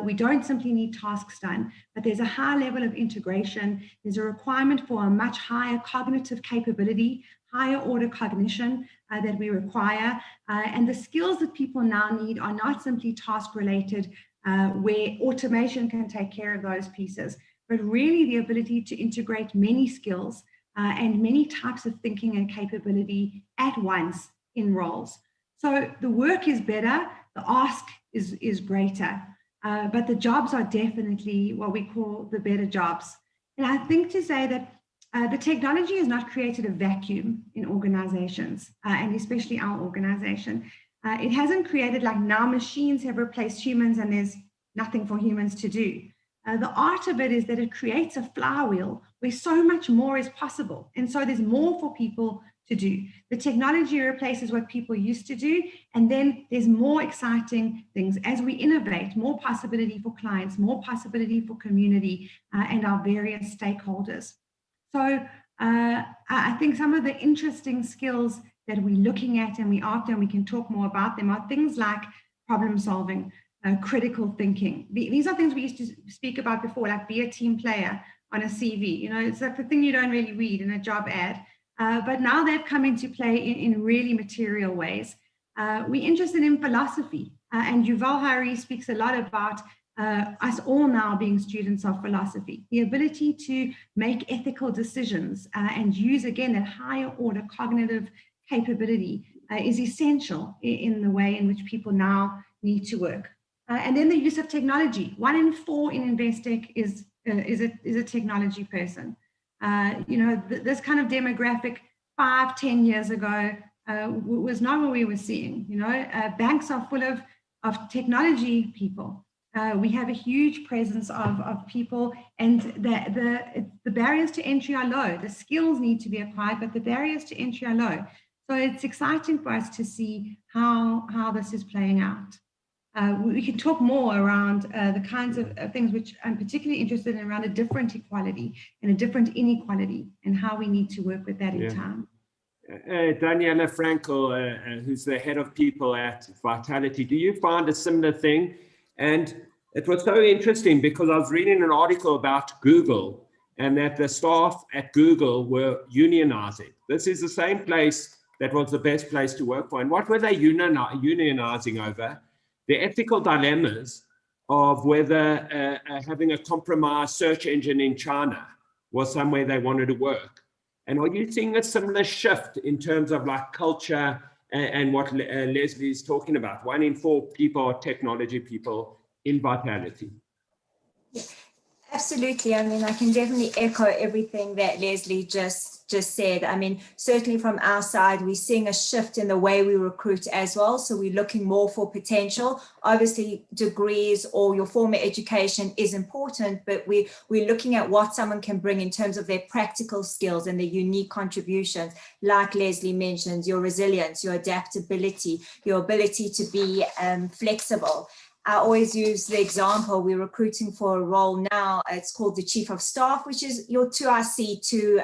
S7: We don't simply need tasks done, but there's a high level of integration. There's a requirement for a much higher cognitive capability, higher order cognition that we require. And the skills that people now need are not simply task related, where automation can take care of those pieces, but really the ability to integrate many skills and many types of thinking and capability at once in roles. So the work is better, the ask is greater. But the jobs are definitely what we call the better jobs. And I think to say that the technology has not created a vacuum in organizations, and especially our organization. It hasn't created like now machines have replaced humans and there's nothing for humans to do. The art of it is that it creates a flywheel where so much more is possible. And so there's more for people to do. The technology replaces what people used to do, and then there's more exciting things as we innovate, more possibility for clients, more possibility for community and our various stakeholders. So I think some of the interesting skills that we're looking at and we're after, and we can talk more about them, are things like problem solving, critical thinking. These are things we used to speak about before, like be a team player on a CV. You know, it's like the thing you don't really read in a job ad. But now they've come into play in really material ways. We're interested in philosophy, and Yuval Harari speaks a lot about us all now being students of philosophy. The ability to make ethical decisions and use, again, that higher order cognitive capability is essential in the way in which people now need to work. And then the use of technology. 1 in 4 in Investec is a technology person. You know, this kind of demographic 5-10 years ago was not what we were seeing. You know, banks are full of technology people. We have a huge presence of people, and the barriers to entry are low. The skills need to be acquired, but the barriers to entry are low. So it's exciting for us to see how this is playing out. We can talk more around the kinds of things which I'm particularly interested in around a different equality and a different inequality and how we need to work with that in time.
S1: Daniela Frankel, who's the head of people at Vitality, do you find a similar thing? And it was so interesting because I was reading an article about Google and that the staff at Google were unionizing. This is the same place that was the best place to work for. And what were they unionizing over? The ethical dilemmas of whether having a compromised search engine in China was somewhere they wanted to work. And are you seeing a similar shift in terms of like culture and what Lesley is talking about? 1 in 4 people are technology people in Vitality.
S5: Yeah, absolutely. I mean, I can definitely echo everything that Lesley just said. I mean, certainly from our side, we're seeing a shift in the way we recruit as well. So we're looking more for potential. Obviously, degrees or your formal education is important, but we're looking at what someone can bring in terms of their practical skills and their unique contributions. Like Lesley mentioned, your resilience, your adaptability, your ability to be flexible. I always use the example, we're recruiting for a role now, it's called the Chief of Staff, which is your 2IC to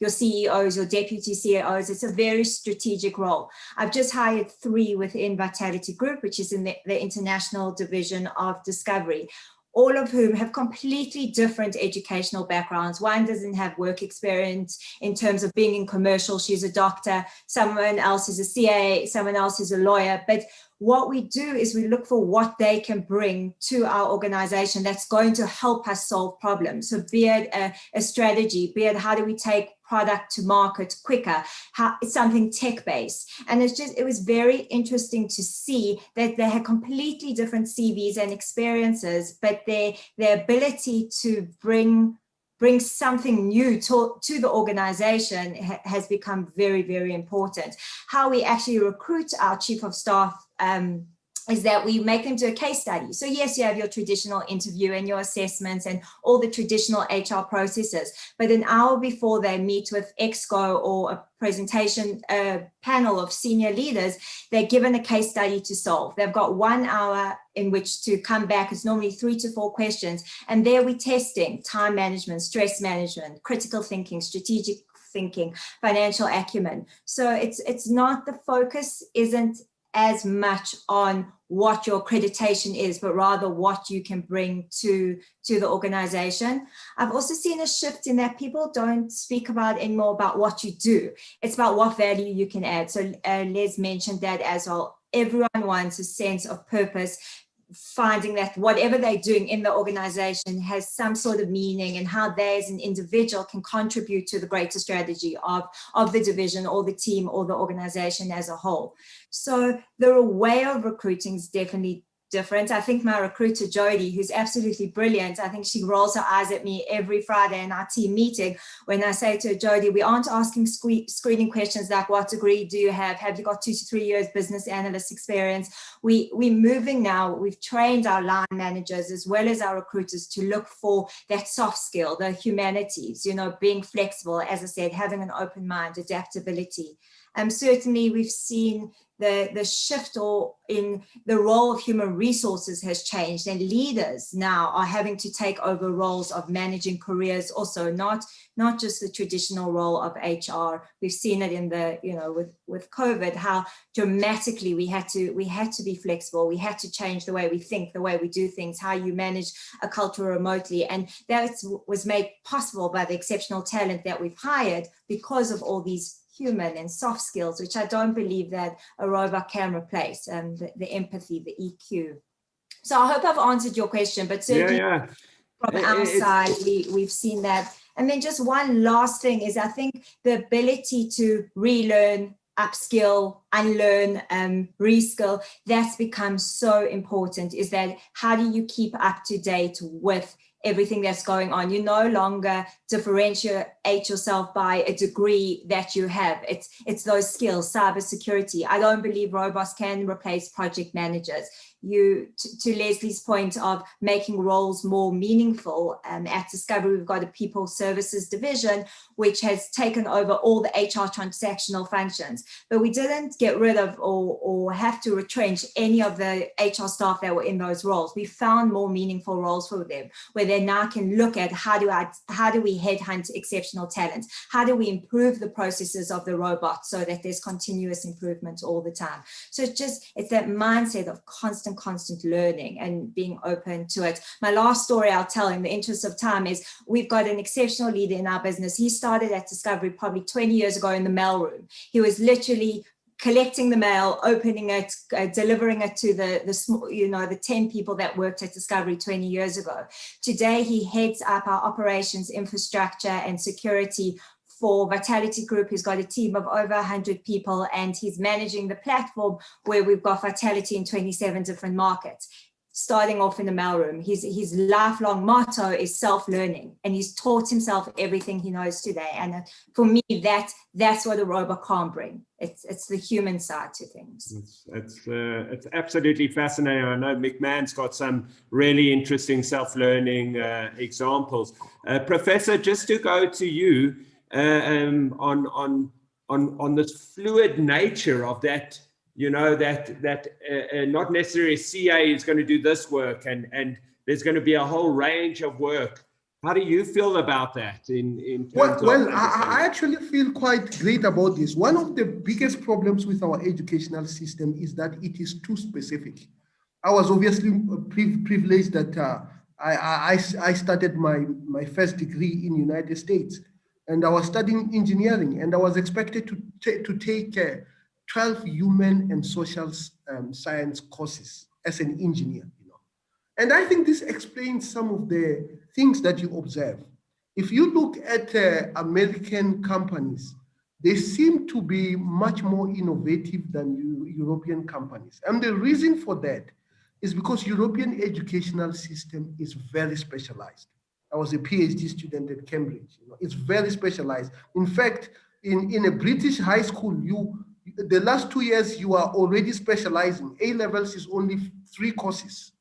S5: your CEOs, your deputy CEOs. It's a very strategic role. I've just hired 3 within Vitality Group, which is in the international division of Discovery, all of whom have completely different educational backgrounds. One doesn't have work experience in terms of being in commercial, she's a doctor, someone else is a CA, someone else is a lawyer, but what we do is we look for what they can bring to our organization that's going to help us solve problems. So be it a strategy, be it how do we take product to market quicker, how it's something tech-based. And it was very interesting to see that they had completely different CVs and experiences, but their ability to bring something new to the organization has become very, very important. How we actually recruit our chief of staff is that we make them do a case study. So yes, you have your traditional interview and your assessments and all the traditional HR processes, but an hour before they meet with Exco or a presentation panel of senior leaders, they're given a case study to solve. They've got 1 hour in which to come back. It's normally 3 to 4 questions. And there we're testing time management, stress management, critical thinking, strategic thinking, financial acumen. So it's not, the focus isn't as much on what your accreditation is, but rather what you can bring to the organization. I've also seen a shift in that people don't speak about anymore about what you do. It's about what value you can add. So Les mentioned that as well. Everyone wants a sense of purpose, finding that whatever they're doing in the organization has some sort of meaning, and how they as an individual can contribute to the greater strategy of the division or the team or the organization as a whole. So the way of recruiting is definitely different. I think my recruiter, Jody, who's absolutely brilliant, I think she rolls her eyes at me every Friday in our team meeting when I say to her, Jody, we aren't asking screening questions like what degree do you have? Have you got 2 to 3 years business analyst experience? We're moving now. We've trained our line managers as well as our recruiters to look for that soft skill, the humanities, you know, being flexible, as I said, having an open mind, adaptability. Certainly we've seen the shift or in the role of human resources has changed, and leaders now are having to take over roles of managing careers also, not just the traditional role of HR. We've seen it in the, you know, with COVID, how dramatically we had to be flexible. We had to change the way we think, the way we do things, how you manage a culture remotely. And that was made possible by the exceptional talent that we've hired because of all these human and soft skills, which I don't believe that a robot can replace, the empathy, the EQ. So I hope I've answered your question, but certainly from our side, we've seen that. And then just one last thing is, I think the ability to relearn, upskill, unlearn, reskill, that's become so important, is that how do you keep up to date with everything that's going on? You no longer differentiate yourself by a degree that you have. It's those skills, cybersecurity. I don't believe robots can replace project managers. To Leslie's point of making roles more meaningful, at Discovery, we've got a people services division, which has taken over all the HR transactional functions, but we didn't get rid of or have to retrench any of the HR staff that were in those roles. We found more meaningful roles for them, where they now can look at how do we headhunt exceptional talent? How do we improve the processes of the robot so that there's continuous improvement all the time? So it's that mindset of constant learning and being open to it. My last story I'll tell in the interest of time is, we've got an exceptional leader in our business. He started at Discovery probably 20 years ago in the mailroom. He was literally collecting the mail, opening it, delivering it to the 10 people that worked at Discovery 20 years ago. Today, he heads up our operations, infrastructure, and security for Vitality Group. He's got a team of over 100 people, and he's managing the platform where we've got Vitality in 27 different markets. Starting off in the mailroom, his lifelong motto is self-learning, and he's taught himself everything he knows today. And for me, that's what a robot can't bring. It's the human side to things.
S1: It's absolutely fascinating. I know McMahon's got some really interesting self-learning examples. Professor, just to go to you, on this fluid nature of that, you know, that not necessarily CA is going to do this work, and there's going to be a whole range of work. How do you feel about that?
S3: I actually feel quite great about this. One of the biggest problems with our educational system is that it is too specific. I was obviously privileged that I started my first degree in the United States, and I was studying engineering, and I was expected to take 12 human and social science courses as an engineer, you know. And I think this explains some of the things that you observe. If you look at American companies, they seem to be much more innovative than European companies. And the reason for that is because European educational system is very specialized. I was a PhD student at Cambridge. You know, it's very specialized. In fact, in a British high school, the last 2 years, you are already specializing. A-levels is only 3 courses,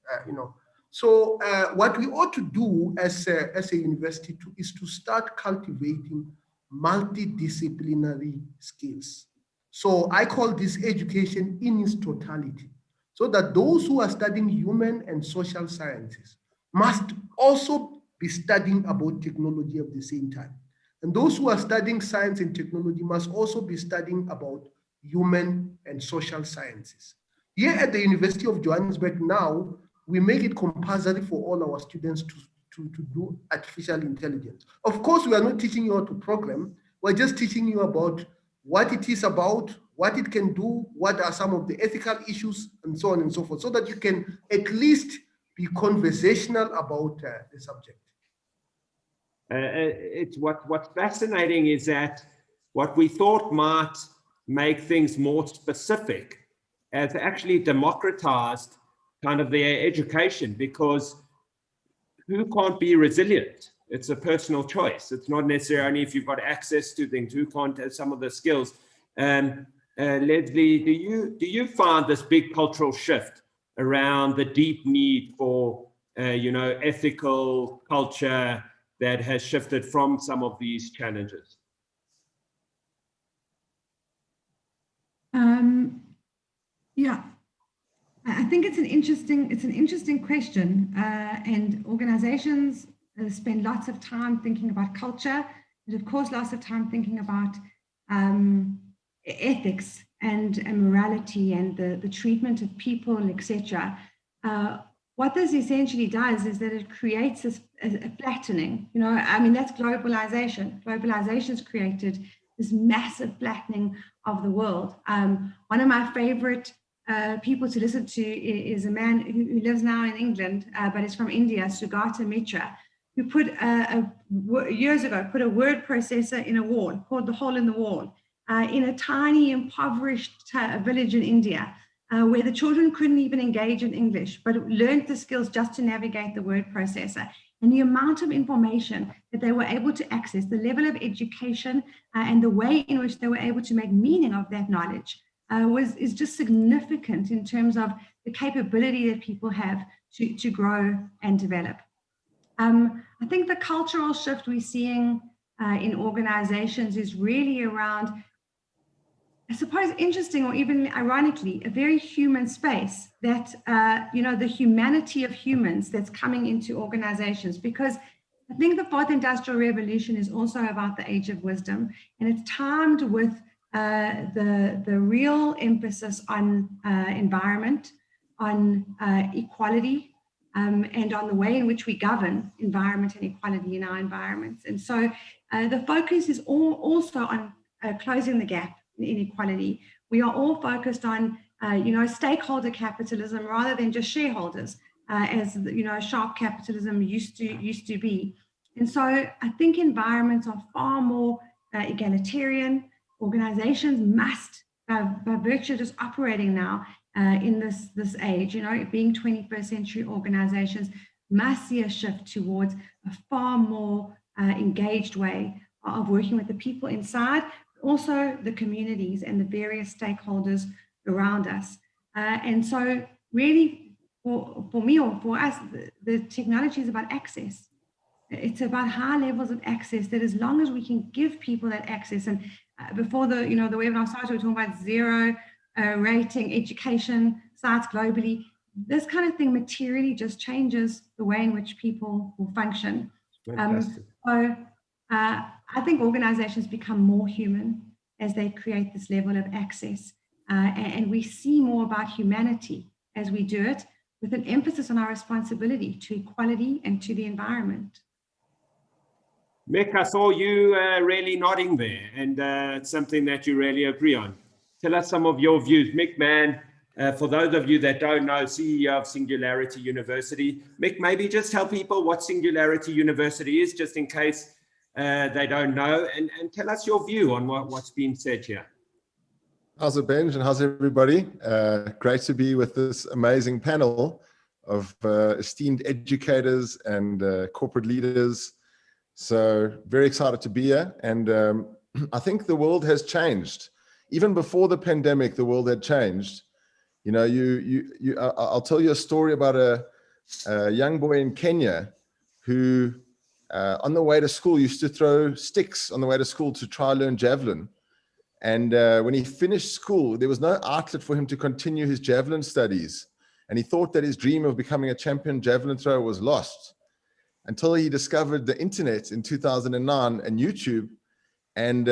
S3: So what we ought to do as a university is to start cultivating multidisciplinary skills. So I call this education in its totality, so that those who are studying human and social sciences must also be studying about technology at the same time. And those who are studying science and technology must also be studying about human and social sciences. Here at the University of Johannesburg now, we make it compulsory for all our students to do artificial intelligence. Of course, we are not teaching you how to program. We're just teaching you about what it is about, what it can do, what are some of the ethical issues, and so on and so forth, so that you can at least be conversational about the subject.
S1: It's what's fascinating is that what we thought might make things more specific has actually democratized kind of their education, because who can't be resilient? It's a personal choice. It's not necessarily if you've got access to things, who can't have some of the skills. Lesley, do you find this big cultural shift around the deep need for ethical culture that has shifted from some of these challenges?
S7: Yeah, I think it's an interesting question, and organizations spend lots of time thinking about culture, and of course lots of time thinking about ethics and morality and the treatment of people, etc. What this essentially does is that it creates a flattening. That's globalization. Globalization's created this massive flattening of the world. One of my favorite people to listen to is a man who lives now in England, but is from India, Sugata Mitra, who years ago put a word processor in a wall, called the hole in the wall, in a tiny, impoverished village in India, where the children couldn't even engage in English, but learned the skills just to navigate the word processor. And the amount of information that they were able to access, the level of education and the way in which they were able to make meaning of that knowledge is just significant in terms of the capability that people have to grow and develop. I think the cultural shift we're seeing in organizations is really around, I suppose, interesting or even ironically, a very human space that, the humanity of humans that's coming into organizations, because I think the fourth industrial revolution is also about the age of wisdom, and it's timed with the real emphasis on environment, on equality, and on the way in which we govern environment and equality in our environments. And so the focus is also on closing the gap in inequality. We are all focused on, stakeholder capitalism rather than just shareholders, as sharp capitalism used to be. And so I think environments are far more egalitarian. Organizations must, by virtue of just operating now in this age, being 21st century organizations, must see a shift towards a far more engaged way of working with the people inside, also the communities and the various stakeholders around us. And so really, for me or for us, the technology is about access. It's about high levels of access, that as long as we can give people that access, and before the webinar started, we were talking about zero rating education sites globally. This kind of thing materially just changes the way in which people will function. So I think organizations become more human as they create this level of access, and we see more about humanity as we do it, with an emphasis on our responsibility to equality and to the environment.
S1: Mick, I saw you really nodding there, and it's something that you really agree on. Tell us some of your views. Mick Mann, for those of you that don't know, CEO of Singularity University. Mick, maybe just tell people what Singularity University is, just in case they don't know, and tell us your view on what's been said here.
S2: How's it, Benj, and how's everybody? Great to be with this amazing panel of esteemed educators and corporate leaders. So very excited to be here. And I think the world has changed even before the pandemic, the world had changed. You know, I'll tell you a story about a young boy in Kenya who, on the way to school, used to throw sticks on the way to school to try learn javelin. And when he finished school, there was no outlet for him to continue his javelin studies. And he thought that his dream of becoming a champion javelin thrower was lost, until he discovered the internet in 2009 and YouTube. And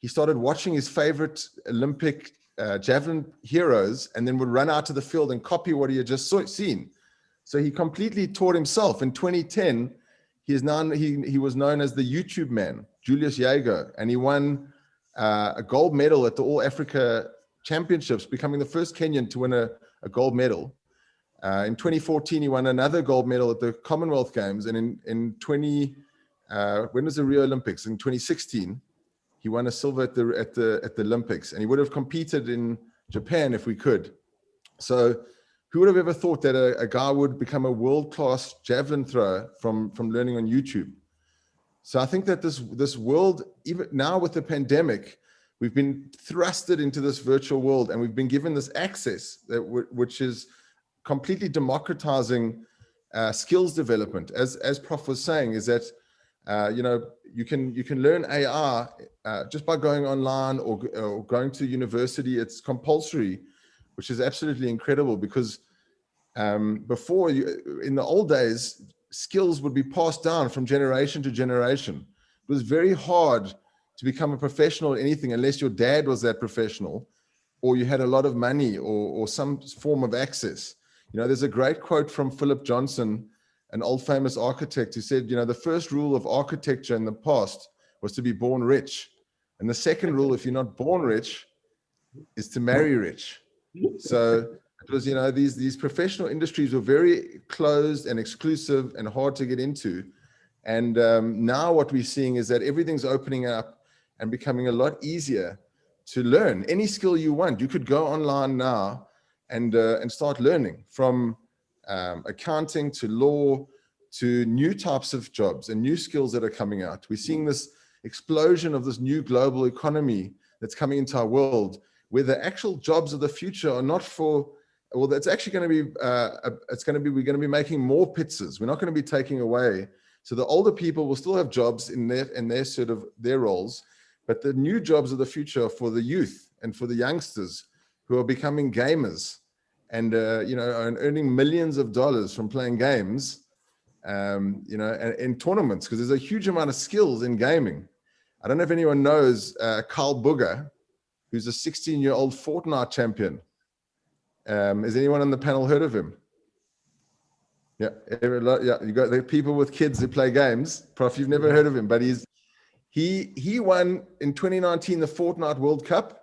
S2: he started watching his favorite Olympic javelin heroes, and then would run out to the field and copy what he had just seen. So he completely taught himself. In 2010, he was known as the YouTube man, Julius Jaeger, and he won a gold medal at the All Africa Championships, becoming the first Kenyan to win a gold medal. In 2014, he won another gold medal at the Commonwealth Games, and when was the Rio Olympics? In 2016, he won a silver at the Olympics, and he would have competed in Japan if we could. So who would have ever thought that a guy would become a world-class javelin thrower from learning on YouTube? So I think that this world, even now with the pandemic, we've been thrusted into this virtual world, and we've been given this access which is completely democratizing skills development. As Prof was saying, is that you know, you can learn AI just by going online or going to university. It's compulsory, which is absolutely incredible, because before, in the old days, skills would be passed down from generation to generation. It was very hard to become a professional at anything unless your dad was that professional, or you had a lot of money or some form of access. You know, there's a great quote from Philip Johnson, an old famous architect, who said, you know, the first rule of architecture in the past was to be born rich. And the second rule, if you're not born rich, is to marry rich. So it was, you know, these professional industries were very closed and exclusive and hard to get into. And now what we're seeing is that everything's opening up and becoming a lot easier to learn. Any skill you want, you could go online now and start learning, from accounting to law to new types of jobs and new skills that are coming out. We're seeing this explosion of this new global economy that's coming into our world, where the actual jobs of the future are not for, well, that's actually going to be, we're going to be making more pizzas. We're not going to be taking away. So the older people will still have jobs in their sort of their roles, but the new jobs of the future are for the youth and for the youngsters who are becoming gamers and, you know, and earning millions of dollars from playing games, you know, in tournaments, because there's a huge amount of skills in gaming. I don't know if anyone knows Carl Bugger, who's a 16-year-old Fortnite champion. Has anyone on the panel heard of him? Yeah, you got the people with kids who play games. Prof, you've never heard of him, but he won in 2019 the Fortnite World Cup.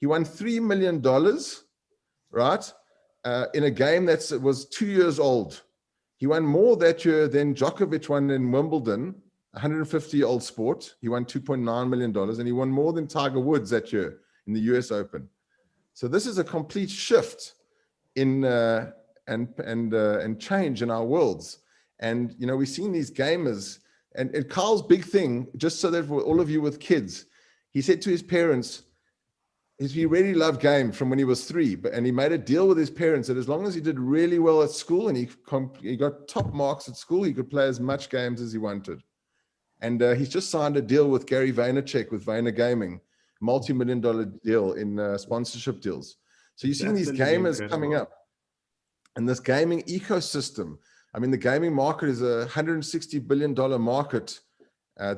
S2: He won $3 million, right, in a game that was 2 years old. He won more that year than Djokovic won in Wimbledon, 150-year-old sport. He won $2.9 million, and he won more than Tiger Woods that year in the US Open. So this is a complete shift in and change in our worlds. And, you know, we've seen these gamers, and Carl's big thing, just so that for all of you with kids, he said to his parents, he really loved game from when he was 3, and he made a deal with his parents that as long as he did really well at school and he got top marks at school, he could play as much games as he wanted. And he's just signed a deal with Gary Vaynerchuk with Vayner Gaming, multi-million-dollar deal in sponsorship deals. So you're seeing these gamers coming up, and this gaming ecosystem. I mean, the gaming market is a $160 billion market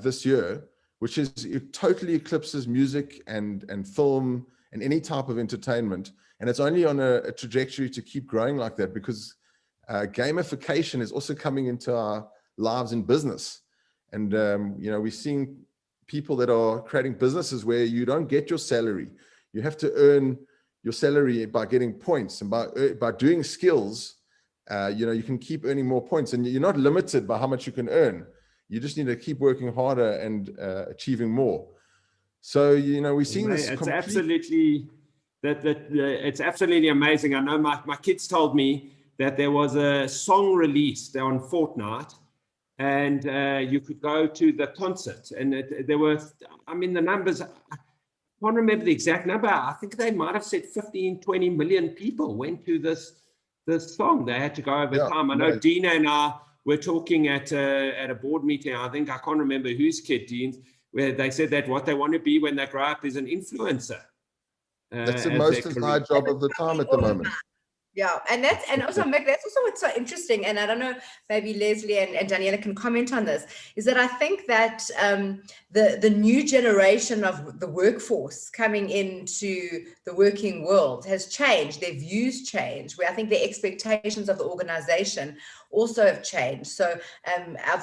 S2: this year, which it totally eclipses music and film and any type of entertainment. And it's only on a trajectory to keep growing like that, because gamification is also coming into our lives in business. And, you know, we're seeing people that are creating businesses where you don't get your salary. You have to earn your salary by getting points, and by doing skills, you know, you can keep earning more points, and you're not limited by how much you can earn. You just need to keep working harder and achieving more. So, you know, we're seeing this.
S1: It's absolutely it's absolutely amazing. I know my kids told me that there was a song released on Fortnite, and you could go to the concert, and there were, I mean, the numbers. can't remember the exact number. I think they might have said 15, 20 million people went to this song. They had to go over time. I know Dina and I were talking at a board meeting. I think, I can't remember whose kid, Dean's, where they said that what they want to be when they grow up is an influencer.
S2: That's the most desired job of the time at the moment.
S6: Yeah, and also Mick, that's also what's so interesting, and I don't know, maybe Leslie and Daniela can comment on this, is that I think that the new generation of the workforce coming into the working world has changed, their views change, where I think the expectations of the organization also have changed. So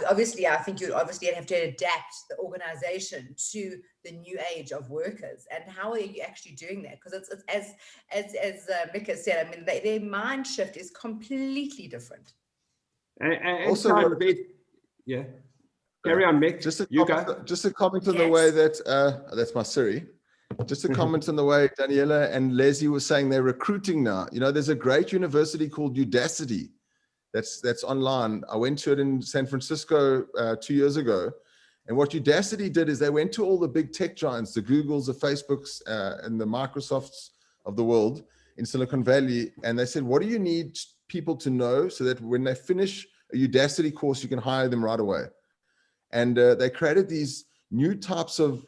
S6: obviously, I think you'd obviously have to adapt the organization to the new age of workers. And how are you actually doing that? Because it's as Mick has said, I mean, their mind shift is completely different.
S1: And
S2: also,
S1: yeah, carry on, Mick.
S2: Just a comment on the way that that's my Siri. Just a comment on the way Daniela and Leslie were saying they're recruiting now. You know, there's a great university called Udacity that's online. I went to it in San Francisco 2 years ago. And what Udacity did is they went to all the big tech giants, the Googles, the Facebooks, and the Microsofts of the world in Silicon Valley. And they said, what do you need people to know so that when they finish a Udacity course, you can hire them right away? And they created these new types of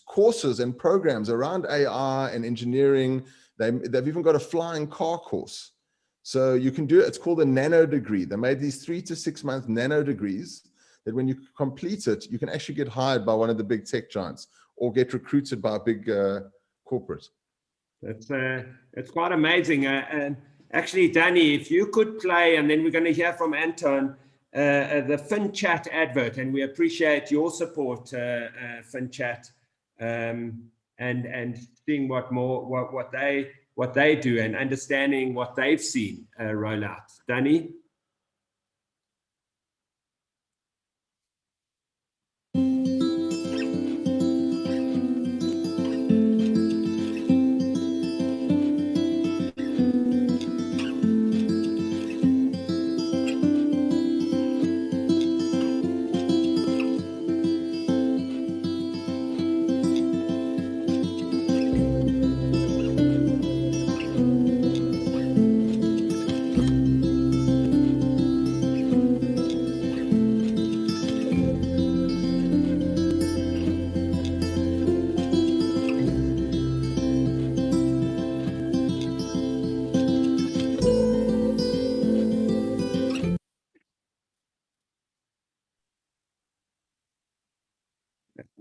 S2: courses and programs around AI and engineering. They've even got a flying car course. So you can do it. It's called a nano degree. They made these 3 to 6 month nano degrees that when you complete it, you can actually get hired by one of the big tech giants or get recruited by a big corporate.
S1: It's quite amazing. And actually, Danny, if you could play, and then we're going to hear from Anton, the FinChat advert, and we appreciate your support, FinChat, and seeing what they do and understanding what they've seen roll out. Danny?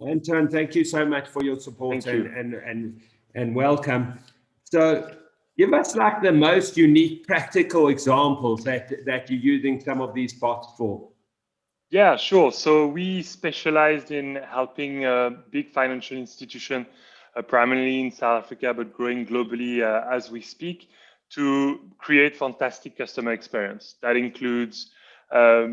S1: Anton, thank you so much for your support and welcome. So give us like the most unique practical examples that you're using some of these bots for.
S8: Yeah, sure. So we specialized in helping big financial institutions, primarily in South Africa, but growing globally as we speak, to create fantastic customer experience. That includes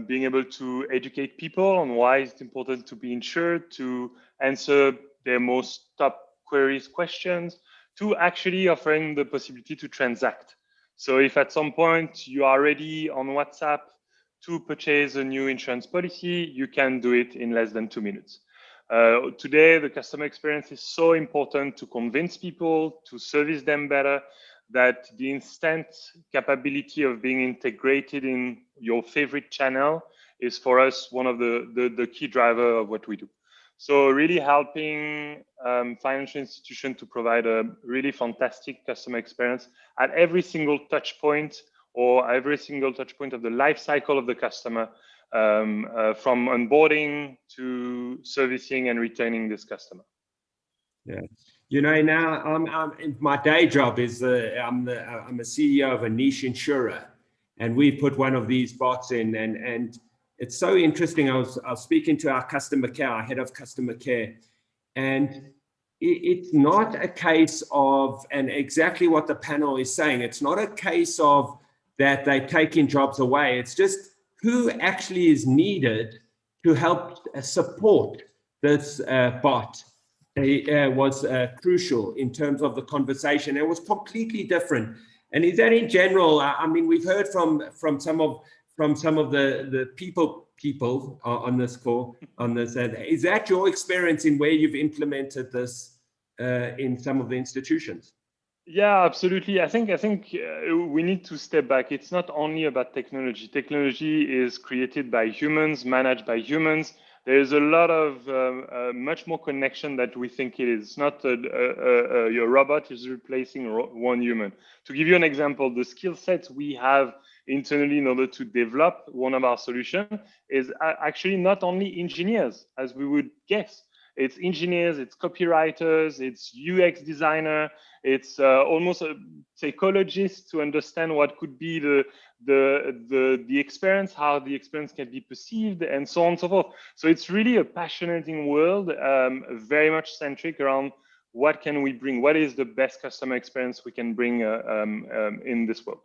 S8: being able to educate people on why it's important to be insured, to answer their most top queries, questions, to actually offering the possibility to transact. So if at some point you are ready on WhatsApp to purchase a new insurance policy, you can do it in less than 2 minutes. Today, the customer experience is so important to convince people, to service them better, that the instant capability of being integrated in your favorite channel is for us one of the key driver of what we do. So really helping financial institutions to provide a really fantastic customer experience at every single touch point or every single touch point of the life cycle of the customer, from onboarding to servicing and retaining this customer.
S1: Yeah. You know, now my day job is I'm a CEO of a niche insurer, and we put one of these bots in, and it's so interesting. I was speaking to our customer care, our head of customer care, and it's not a case of, and exactly what the panel is saying, it's not a case of that they're taking jobs away. It's just who actually is needed to help support this bot. Was crucial in terms of the conversation. It was completely different. And is that in general? I mean, we've heard from some of the people on this call on this. Is that your experience in where you've implemented this in some of the institutions.
S8: Yeah, absolutely. I think we need to step back. It's not only about technology. Technology is created by humans, managed by humans. There is a lot of much more connection that we think it is. It's not your robot is replacing one human. To give you an example, the skill sets we have internally in order to develop one of our solutions is actually not only engineers, as we would guess. It's engineers, it's copywriters, it's UX designer, it's almost a psychologist to understand what could be the experience, how the experience can be perceived, and so on and so forth. So it's really a passionate world, very much centric around what can we bring, what is the best customer experience we can bring in this world.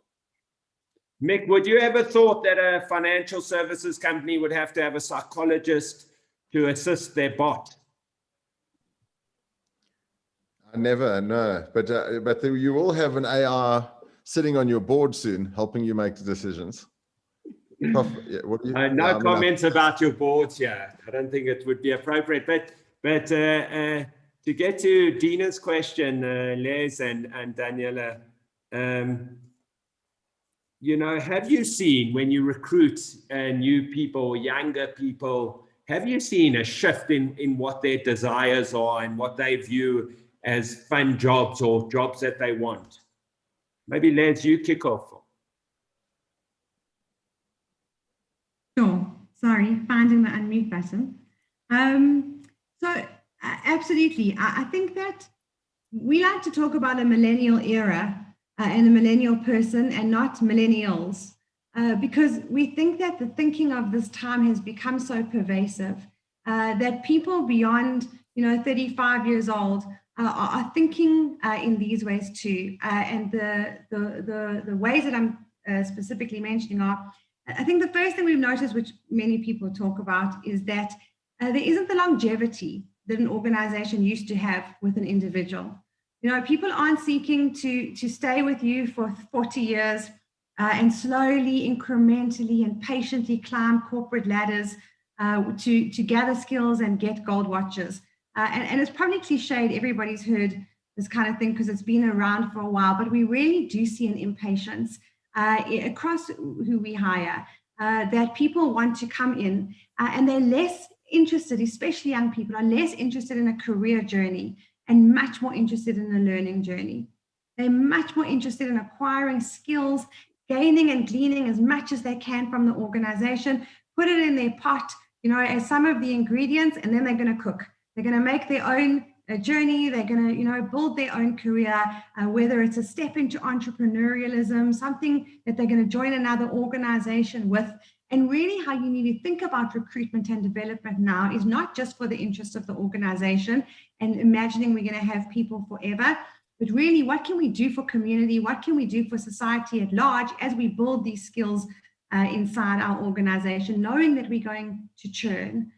S1: Mick, would you ever thought that a financial services company would have to have a psychologist to assist their bot?
S2: Never, no. But you will have an AR sitting on your board soon, helping you make the decisions. Prof, yeah, what do you,
S1: no comments about your boards here. I don't think it would be appropriate. But to get to Dina's question, Les and Daniela, you know, have you seen when you recruit new people, younger people, have you seen a shift in what their desires are and what they view as fun jobs or jobs that they want? Maybe Les, you kick off.
S7: Sure. Sorry, finding the unmute button. So absolutely, I think that we like to talk about a millennial era and a millennial person and not millennials, because we think that the thinking of this time has become so pervasive that people beyond, 35 years old are thinking in these ways too. And the ways that I'm specifically mentioning are, I think the first thing we've noticed, which many people talk about, is that there isn't the longevity that an organization used to have with an individual. People aren't seeking to stay with you for 40 years and slowly, incrementally, and patiently climb corporate ladders to gather skills and get gold watches. And it's probably cliched, everybody's heard this kind of thing because it's been around for a while, but we really do see an impatience across who we hire, that people want to come in and they're less interested, especially young people, are less interested in a career journey and much more interested in a learning journey. They're much more interested in acquiring skills, gaining and gleaning as much as they can from the organization, put it in their pot, as some of the ingredients, and then they're going to cook. They're going to make their own journey. They're going to, build their own career, whether it's a step into entrepreneurialism, something that they're going to join another organization with. And really how you need to think about recruitment and development now is not just for the interest of the organization and imagining we're going to have people forever, but really what can we do for community? What can we do for society at large as we build these skills inside our organization, knowing that we're going to churn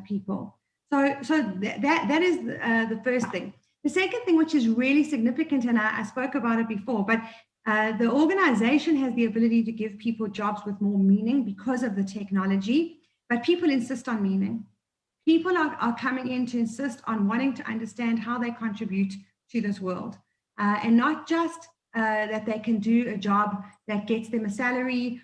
S7: people. So that is the first thing. The second thing, which is really significant, and I spoke about it before, but the organization has the ability to give people jobs with more meaning because of the technology, but people insist on meaning. People are coming in to insist on wanting to understand how they contribute to this world, and not just that they can do a job that gets them a salary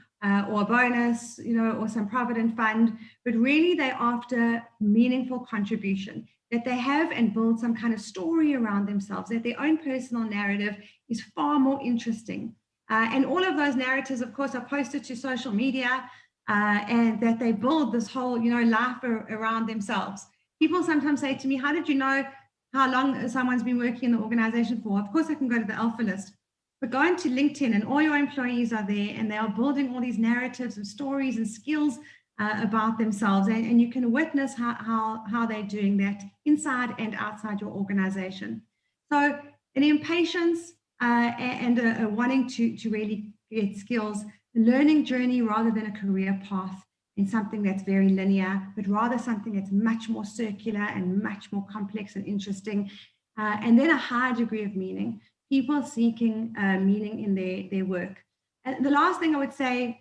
S7: or a bonus, or some provident fund, but really they're after meaningful contribution, that they have and build some kind of story around themselves, that their own personal narrative is far more interesting. And all of those narratives, of course, are posted to social media, and that they build this whole, life around themselves. People sometimes say to me, how did you know how long someone's been working in the organization for? Of course, I can go to the alpha list. But go into LinkedIn and all your employees are there and they are building all these narratives and stories and skills about themselves. And you can witness how they're doing that inside and outside your organization. So an impatience and a wanting to really get skills, a learning journey rather than a career path in something that's very linear, but rather something that's much more circular and much more complex and interesting. And then a high degree of meaning. People seeking meaning in their work. And the last thing I would say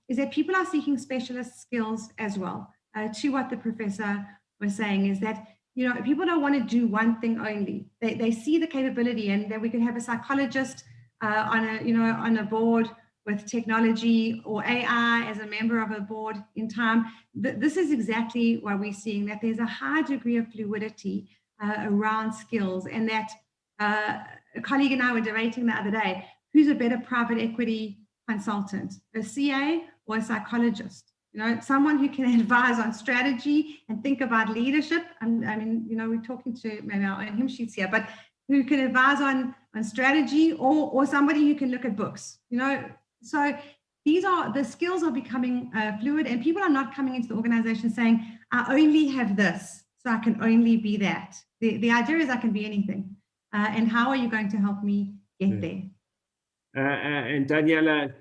S7: is that people are seeking specialist skills as well. To what the professor was saying is that you know, people don't want to do one thing only. They see the capability, and then we can have a psychologist on a board with technology, or AI as a member of a board in time. This is exactly what we're seeing, that there's a high degree of fluidity around skills, and that a colleague and I were debating the other day, who's a better private equity consultant, a CA or a psychologist? You know, someone who can advise on strategy and think about leadership. I mean, you know, we're talking to maybe our own hymn sheets here, but who can advise on strategy, or somebody who can look at books, you know. So the skills are becoming fluid, and people are not coming into the organization saying, I only have this, so I can only be that. The idea is I can be anything. And how are you going to help me get there?
S1: And Daniela,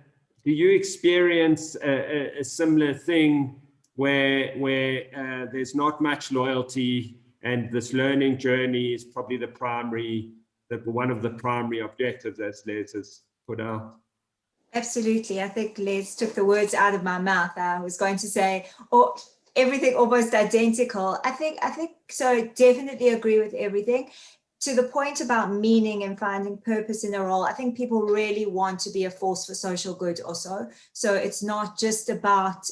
S1: do you experience a similar thing where there's not much loyalty, and this learning journey is probably one of the primary objectives, as Les has put out?
S5: Absolutely. I think Les took the words out of my mouth. I was going to say, everything almost identical. I think so. Definitely agree with everything. To the point about meaning and finding purpose in a role, I think people really want to be a force for social good also. So it's not just about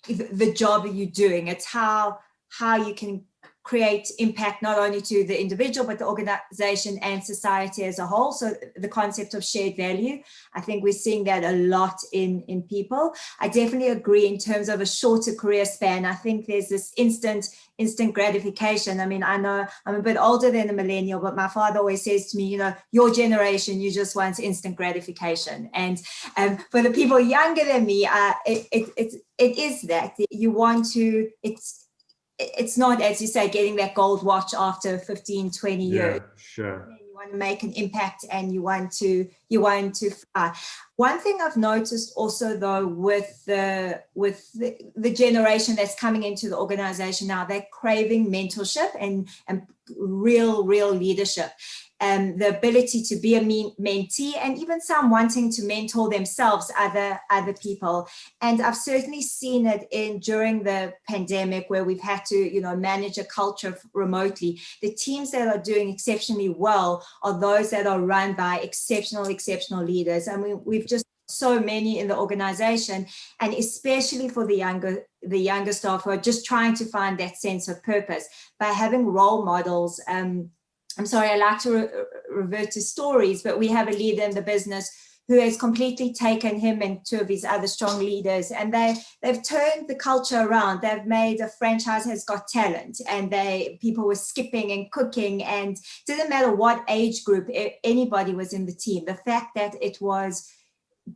S5: the job you're doing, it's how you can create impact not only to the individual, but the organization and society as a whole. So the concept of shared value, I think we're seeing that a lot in people. I definitely agree in terms of a shorter career span. I think there's this instant gratification. I mean, I know I'm a bit older than a millennial, but my father always says to me, you know, your generation, you just want instant gratification. And for the people younger than me, it is that you want to, it's not, as you say, getting that gold watch after 15, 20 years.
S1: Yeah, sure.
S5: You want to make an impact, and you want to fly. One thing I've noticed also, though, with the generation that's coming into the organization now, they're craving mentorship and real leadership. The ability to be a mentee, and even some wanting to mentor themselves, other people. And I've certainly seen it during the pandemic, where we've had to, you know, manage a culture remotely. The teams that are doing exceptionally well are those that are run by exceptional leaders. I mean, we've just so many in the organization, and especially for the younger staff who are just trying to find that sense of purpose by having role models. I'm sorry, I like to revert to stories, but we have a leader in the business who has completely taken him and two of his other strong leaders, and they've turned the culture around. They've made a franchise has got talent, and people were skipping and cooking, and didn't matter what age group anybody was in the team. The fact that it was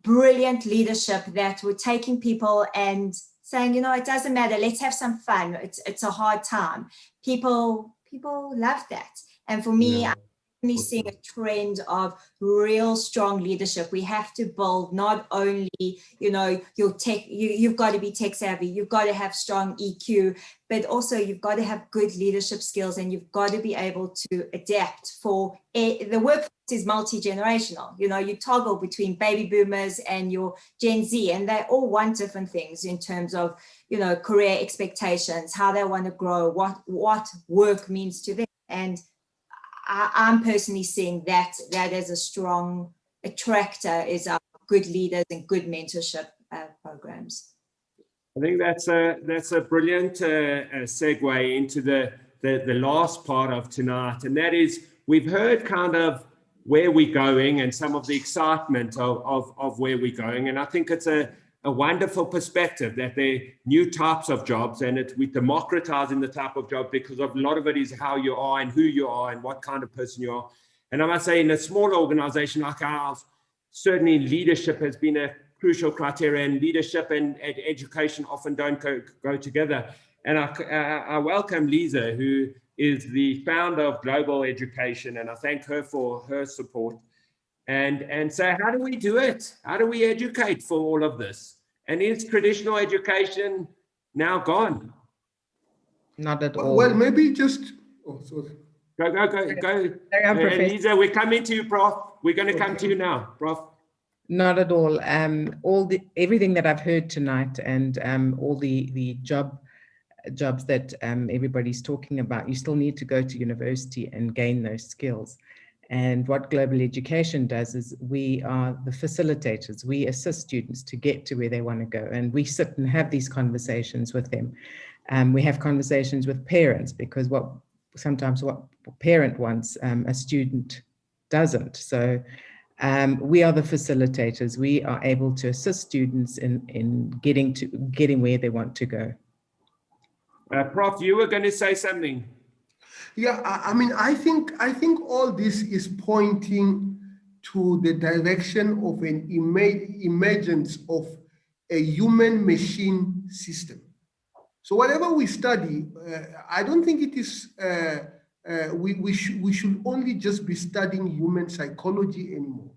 S5: brilliant leadership that were taking people and saying, you know, it doesn't matter, let's have some fun. It's a hard time. People love that. And for me, I'm really seeing a trend of real strong leadership. We have to build not only, you know, your tech, you've got to be tech savvy, you've got to have strong EQ, but also you've got to have good leadership skills, and you've got to be able to adapt the workforce is multi-generational. You know, you toggle between baby boomers and your Gen Z, and they all want different things in terms of, you know, career expectations, how they want to grow, what work means to them. And I'm personally seeing that as a strong attractor is our good leaders and good mentorship programs.
S1: I think that's a brilliant segue into the last part of tonight, and that is, we've heard kind of where we're going and some of the excitement of where we're going, and I think it's a wonderful perspective that there are new types of jobs, and we're democratizing the type of job, because of a lot of it is how you are and who you are and what kind of person you are. And I must say, in a smaller organization like ours, certainly leadership has been a crucial criteria, and leadership and education often don't go together. And I welcome Lisa, who is the founder of Global Education, and I thank her for her support. And so how do we do it? How do we educate for all of this? And is traditional education now gone?
S4: Not at all.
S3: Well, maybe just, oh, sorry.
S1: Go. Lisa, we're coming to you, Prof. We're going to come to you now, Prof.
S4: Not at all. Everything that I've heard tonight, and all the job jobs that everybody's talking about, you still need to go to university and gain those skills. And what global education does is we are the facilitators. We assist students to get to where they want to go. And we sit and have these conversations with them. We have conversations with parents, because sometimes what a parent wants, a student doesn't. So we are the facilitators. We are able to assist students in getting where they want to go.
S1: Prof, you were going to say something.
S3: Yeah, I mean, I think all this is pointing to the direction of an emergence of a human-machine system. So whatever we study, I don't think it is, we should only just be studying human psychology anymore.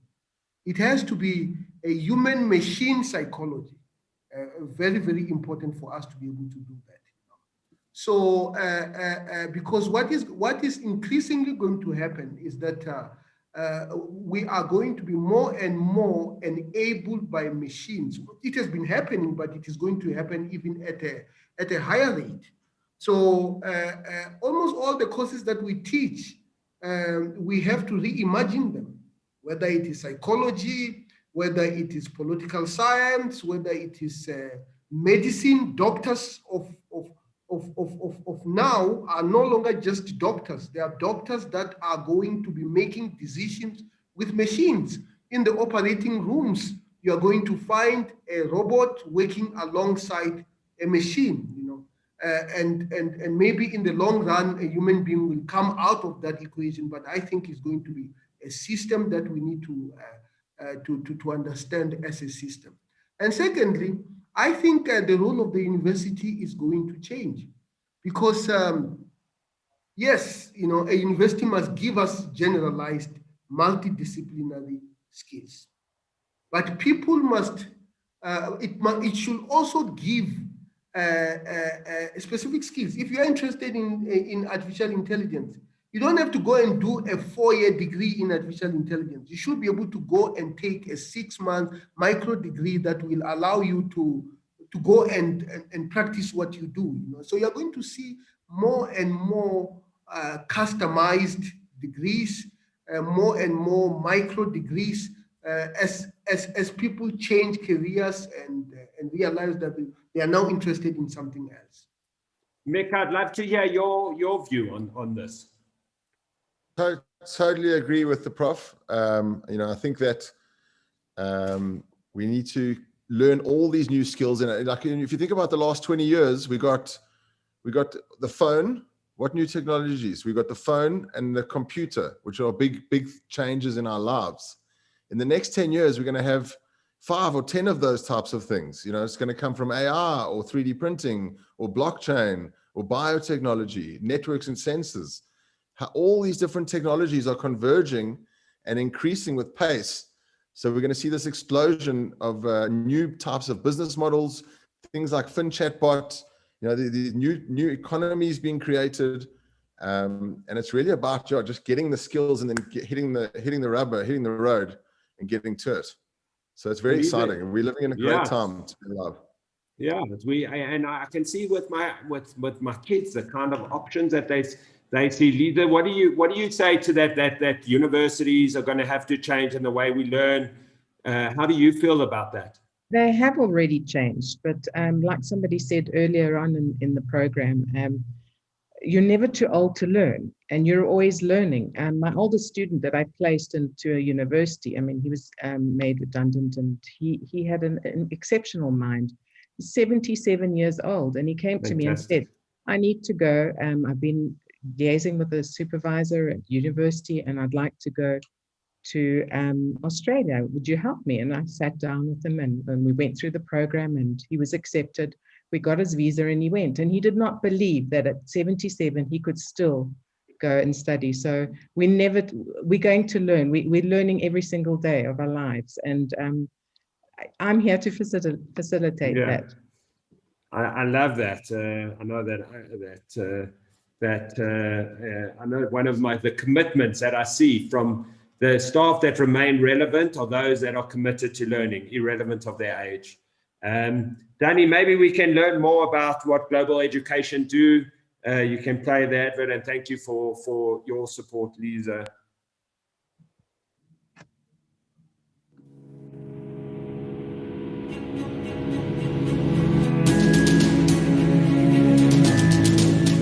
S3: It has to be a human-machine psychology, very, very important for us to be able to do that. So, because what is increasingly going to happen is that we are going to be more and more enabled by machines. It has been happening, but it is going to happen even at a higher rate. So, almost all the courses that we teach, we have to reimagine them, whether it is psychology, whether it is political science, whether it is medicine. Doctors of now are no longer just doctors. They are doctors that are going to be making decisions with machines. In the operating rooms, you are going to find a robot working alongside a machine, you know, and maybe in the long run, a human being will come out of that equation. But I think it's going to be a system that we need to understand as a system. And secondly, I think the role of the university is going to change, because yes, you know, a university must give us generalized multidisciplinary skills, but people must, it should also give specific skills. If you're interested in artificial intelligence, you don't have to go and do a 4-year degree in artificial intelligence. You should be able to go and take a 6-month micro degree that will allow you to go and practice what you do. You know? So you're going to see more and more customized degrees, more and more micro degrees as people change careers and realize that they are now interested in something else.
S1: Mick, I'd love to hear your view on this.
S2: Totally agree with the Prof. You know, I think that we need to learn all these new skills. And like, if you think about the last 20 years, we got the phone. What new technologies? We got the phone and the computer, which are big changes in our lives. In the next 10 years, we're going to have 5 or 10 of those types of things. You know, it's going to come from AR or 3D printing or blockchain or biotechnology, networks and sensors. How all these different technologies are converging and increasing with pace. So we're going to see this explosion of new types of business models, things like FinChatbot, you know, the new economies being created. And it's really about just getting the skills and then hitting the rubber, hitting the road and getting to it. So it's very exciting. And we're living in a great time to be alive.
S1: Yeah, and I can see with my kids the kind of options that they see. Lisa, what do you say to that universities are going to have to change in the way we learn? How do you feel about that?
S4: They have already changed, but like somebody said earlier on in the program, you're never too old to learn, and you're always learning. My oldest student that I placed into a university, I mean, he was made redundant, and he had an exceptional mind. He's 77 years old, and he came to me and said, I need to go. I've been liaising with a supervisor at university, and I'd like to go to Australia. Would you help me? And I sat down with him, and we went through the program, and he was accepted. We got his visa, and he went. And he did not believe that at 77 he could still go and study. So we're going to learn. We're learning every single day of our lives, and I'm here to facilitate that.
S1: I love that. I know I know one of the commitments that I see from the staff that remain relevant are those that are committed to learning, irrelevant of their age. Danny, maybe we can learn more about what global education do. You can play the advert, and thank you for your support, Lisa.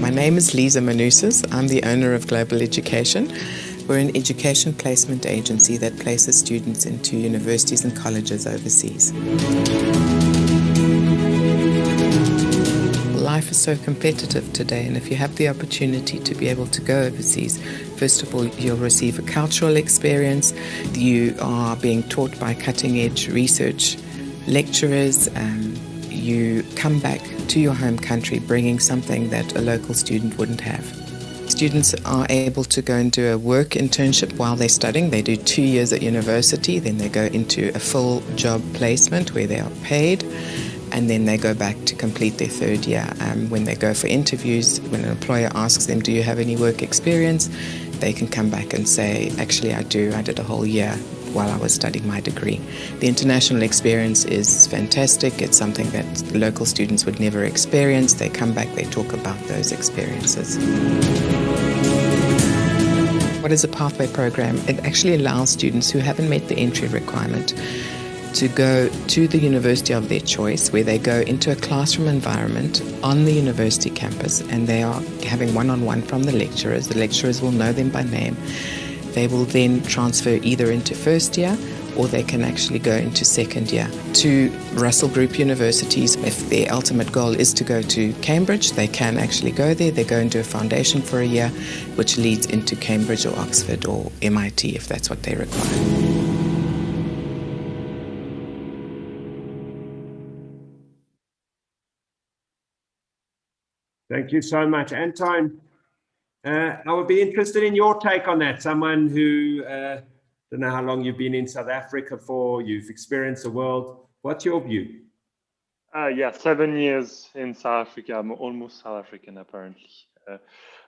S11: My name is Lisa Manousis. I'm the owner of Global Education. We're an education placement agency that places students into universities and colleges overseas. Life is so competitive today, and if you have the opportunity to be able to go overseas, first of all, you'll receive a cultural experience. You are being taught by cutting-edge research lecturers. You come back to your home country bringing something that a local student wouldn't have. Students are able to go and do a work internship while they're studying. They do 2 years at university, then they go into a full job placement where they are paid, and then they go back to complete their 3rd year. When they go for interviews, when an employer asks them, do you have any work experience? They can come back and say, actually I do, I did a whole year while I was studying my degree. The international experience is fantastic. It's something that local students would never experience. They come back, they talk about those experiences. What is a pathway program? It actually allows students who haven't met the entry requirement to go to the university of their choice, where they go into a classroom environment on the university campus, and they are having one-on-one from the lecturers. The lecturers will know them by name. They will then transfer either into 1st year, or they can actually go into 2nd year to Russell Group universities. If their ultimate goal is to go to Cambridge, they can actually go there. They go and do a foundation for a year, which leads into Cambridge or Oxford or MIT if that's what they require.
S1: Thank you so much, Anton. I would be interested in your take on that. Someone who don't know how long you've been in South Africa for, you've experienced the world. What's your view?
S8: Yeah, 7 years in South Africa. I'm almost South African, apparently.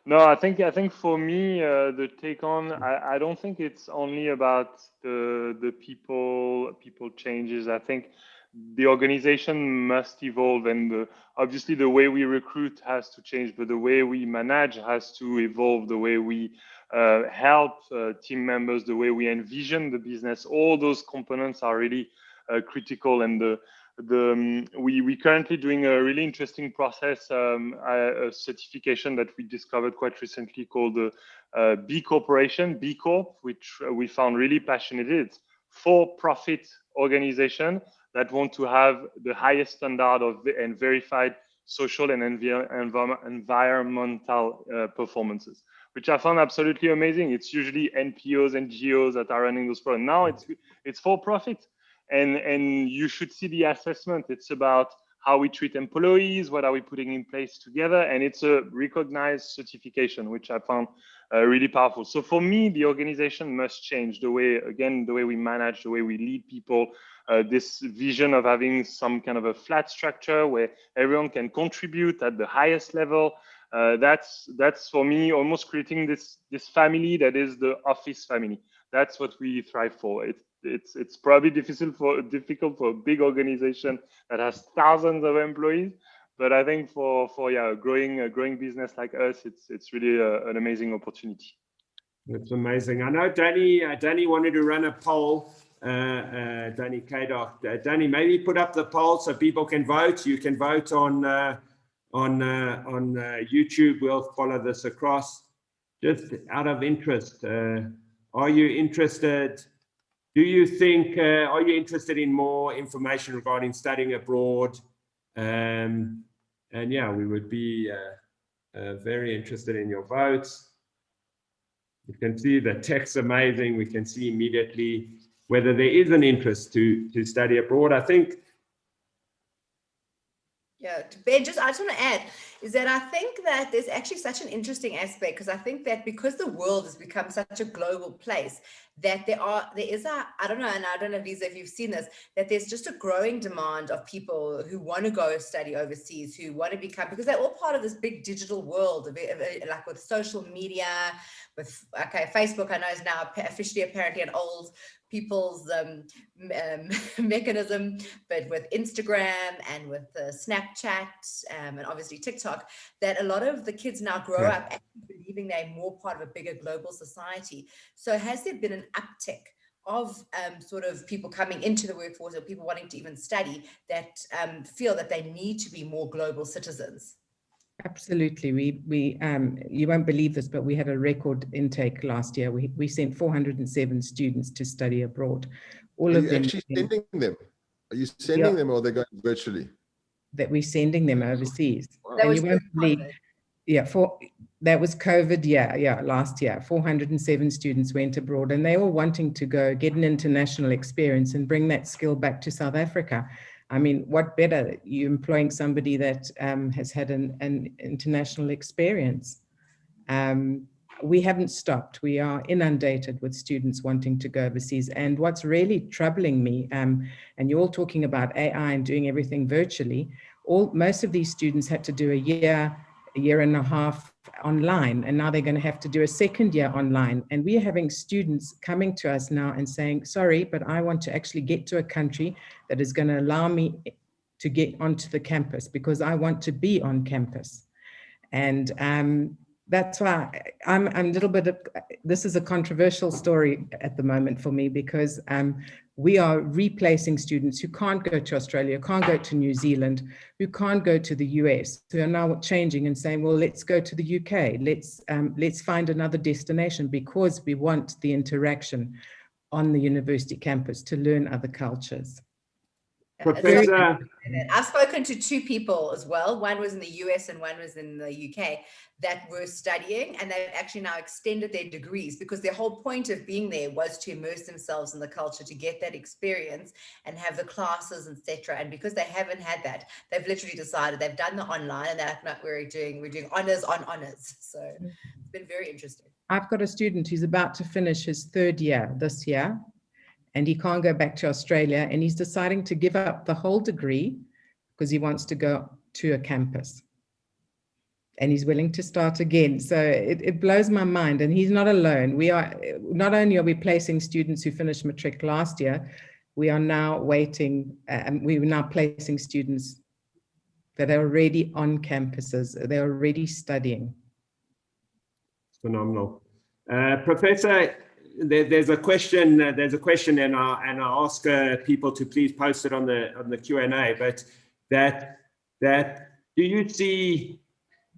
S8: No, I think for me, the take on, I don't think it's only about the people changes. I think the organization must evolve, and obviously the way we recruit has to change, but the way we manage has to evolve, the way we help team members, the way we envision the business. All those components are really critical, and we currently doing a really interesting process, a certification that we discovered quite recently called the B Corporation, B Corp, which we found really passionate. It's for-profit organization that want to have the highest standard of and verified social and environmental performances, which I found absolutely amazing. It's usually NPOs and NGOs that are running those programs. Now it's for profit, and you should see the assessment. It's about how we treat employees, what are we putting in place together, and it's a recognized certification, which I found really powerful. So for me, the organization must change the way we manage, the way we lead people. This vision of having some kind of a flat structure where everyone can contribute at the highest level. That's for me almost creating this family that is the office family. That's what we thrive for. It's probably difficult for a big organization that has thousands of employees, but I think for a growing business like us, it's really an amazing opportunity.
S1: That's amazing. I know Danny wanted to run a poll. Danny Kadok. Danny, maybe put up the poll so people can vote. You can vote on YouTube. We'll follow this across. Just out of interest, are you interested? Do you think, are you interested in more information regarding studying abroad? And yeah, we would be very interested in your votes. You can see the text amazing. We can see immediately whether there is an interest to study abroad. I think.
S6: Yeah, Ben, I just want to add, is that I think that there's actually such an interesting aspect, because I think that because the world has become such a global place, that there is a, I don't know, and I don't know, Lisa, if you've seen this, that there's just a growing demand of people who want to go study overseas, who want to become, because they're all part of this big digital world, like with social media, with, okay, Facebook, I know is now officially apparently an old people's mechanism, but with Instagram and with Snapchat and obviously TikTok, that a lot of the kids now grow up actually believing they're more part of a bigger global society. So has there been an uptick of sort of people coming into the workforce, or people wanting to even study, that feel that they need to be more global citizens?
S4: Absolutely. We you won't believe this, but we had a record intake last year. We sent 407 students to study abroad. All of them.
S2: Actually sending them? Are you sending them, or they're going virtually?
S4: That we're sending them overseas.
S2: Wow.
S4: And you won't believe, that was COVID, last year. 407 students went abroad, and they were wanting to go get an international experience and bring that skill back to South Africa. I mean, what better, you employing somebody that has had an international experience. We haven't stopped. We are inundated with students wanting to go overseas. And what's really troubling me, and you're all talking about AI and doing everything virtually, most of these students had to do a year and a half online, and now they're going to have to do a second year online. And we are having students coming to us now and saying, sorry, but I want to actually get to a country that is going to allow me to get onto the campus, because I want to be on campus. And that's why I'm a little bit of, this is a controversial story at the moment for me, because we are replacing students who can't go to Australia, can't go to New Zealand, who can't go to the US, who are now changing and saying, well, let's go to the UK, let's find another destination, because we want the interaction on the university campus to learn other cultures.
S6: Professor, I've spoken to two people as well. One was in the US and one was in the UK that were studying, and they've actually now extended their degrees, because their whole point of being there was to immerse themselves in the culture, to get that experience and have the classes, etc. And because they haven't had that, they've literally decided they've done the online, and they're like, we're doing honors on honors. So it's been very interesting.
S4: I've got a student who's about to finish his third year this year, and he can't go back to Australia, and he's deciding to give up the whole degree because he wants to go to a campus. And he's willing to start again. So it blows my mind, and he's not alone. We are, not only are we placing students who finished matric last year, we are now waiting, we're now placing students that are already on campuses. They're already studying.
S1: Phenomenal. Professor, there's a question, and I ask people to please post it on the Q&A, but that do you see,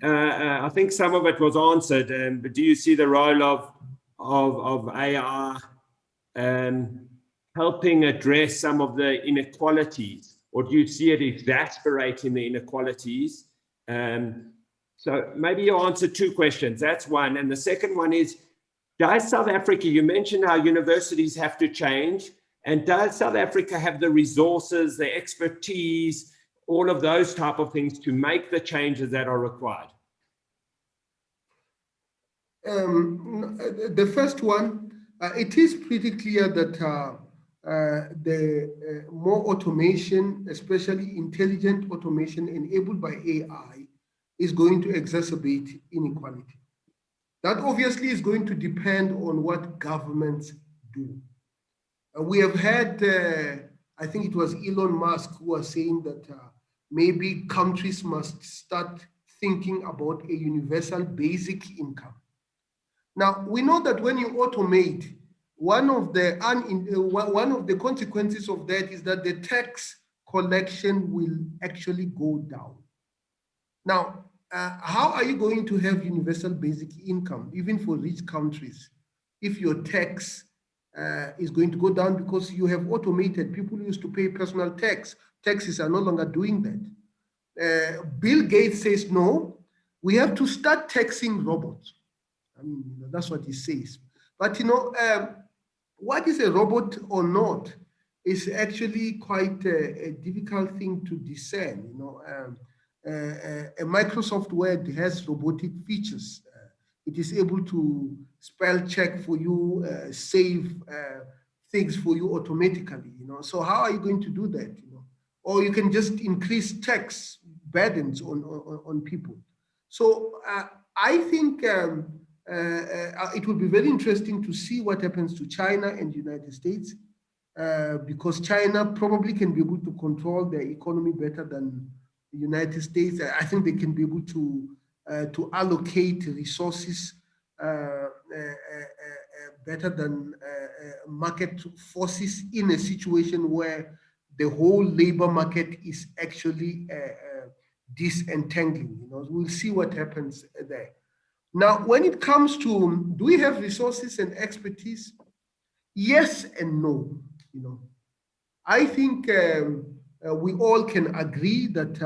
S1: I think some of it was answered, but do you see the role of AI helping address some of the inequalities, or do you see it exacerbating the inequalities? So maybe you answer two questions. That's one. And the second one is, does South Africa, you mentioned how universities have to change, and does South Africa have the resources, the expertise, all of those type of things to make the changes that are required?
S3: The first one, it is pretty clear that the more automation, especially intelligent automation enabled by AI, is going to exacerbate inequality. That obviously is going to depend on what governments do. We have had, I think it was Elon Musk who was saying that maybe countries must start thinking about a universal basic income. Now, we know that when you automate, one of the consequences of that is that the tax collection will actually go down. Now, how are you going to have universal basic income, even for rich countries, if your tax is going to go down because you have automated? People used to pay personal tax. Taxes are no longer doing that. Bill Gates says, no, we have to start taxing robots. I mean, that's what he says. But, you know, what is a robot or not is actually quite a difficult thing to discern, you know. Microsoft Word has robotic features. It is able to spell check for you, save things for you automatically, you know. So how are you going to do that, you know? Or you can just increase tax burdens on people. So I think it would be very interesting to see what happens to China and the United States, because China probably can be able to control their economy better than the United States. I think they can be able to allocate resources better than market forces in a situation where the whole labor market is actually disentangling. You know, we'll see what happens there. Now, when it comes to, do we have resources and expertise? Yes and no. You know, I think we all can agree that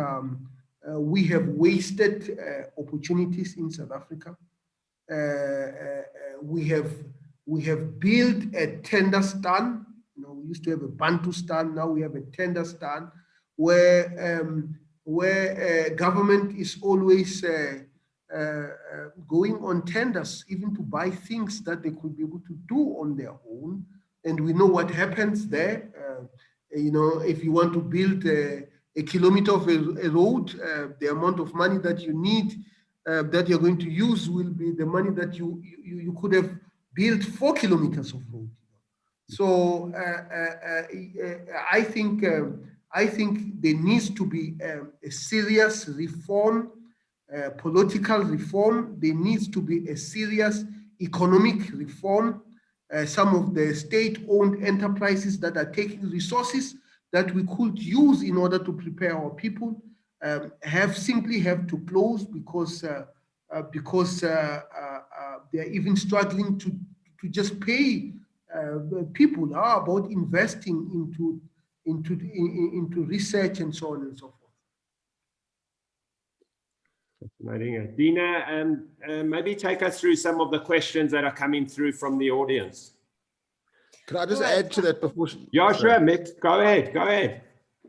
S3: we have wasted opportunities in South Africa. We have built a Tendistan. You know, we used to have a Bantustan. Now we have a Tendistan, where government is always going on tenders, even to buy things that they could be able to do on their own. And we know what happens there. You know, if you want to build a kilometer of a road, the amount of money that you need, that you're going to use, will be the money that you could have built 4 kilometers of road. So I think there needs to be a serious reform, political reform. There needs to be a serious economic reform. Some of the state-owned enterprises that are taking resources that we could use in order to prepare our people simply have to close, because they're even struggling to just pay people. How about investing into research and so on and so forth?
S1: Dina, maybe take us through some of the questions that are coming through from the audience.
S2: Can I just add to that before?
S1: Yeah, sure, Mick. Go ahead.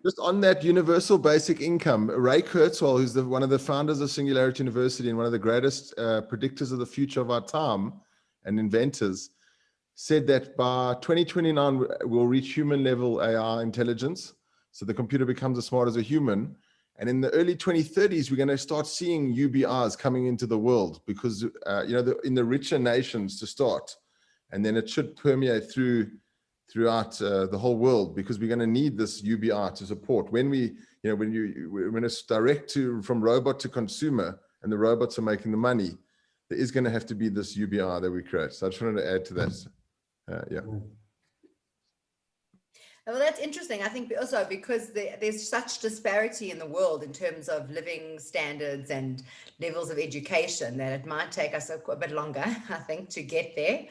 S2: Just on that universal basic income, Ray Kurzweil, who's one of the founders of Singularity University and one of the greatest predictors of the future of our time and inventors, said that by 2029, we'll reach human level AI intelligence. So the computer becomes as smart as a human. And in the early 2030s, we're going to start seeing UBIs coming into the world, because, in the richer nations to start, and then it should permeate throughout the whole world, because we're going to need this UBI to support. When it's direct from robot to consumer, and the robots are making the money, there is going to have to be this UBI that we create. So I just wanted to add to that.
S6: Well, that's interesting. I think also because there's such disparity in the world in terms of living standards and levels of education, that it might take us a bit longer, I think, to get there.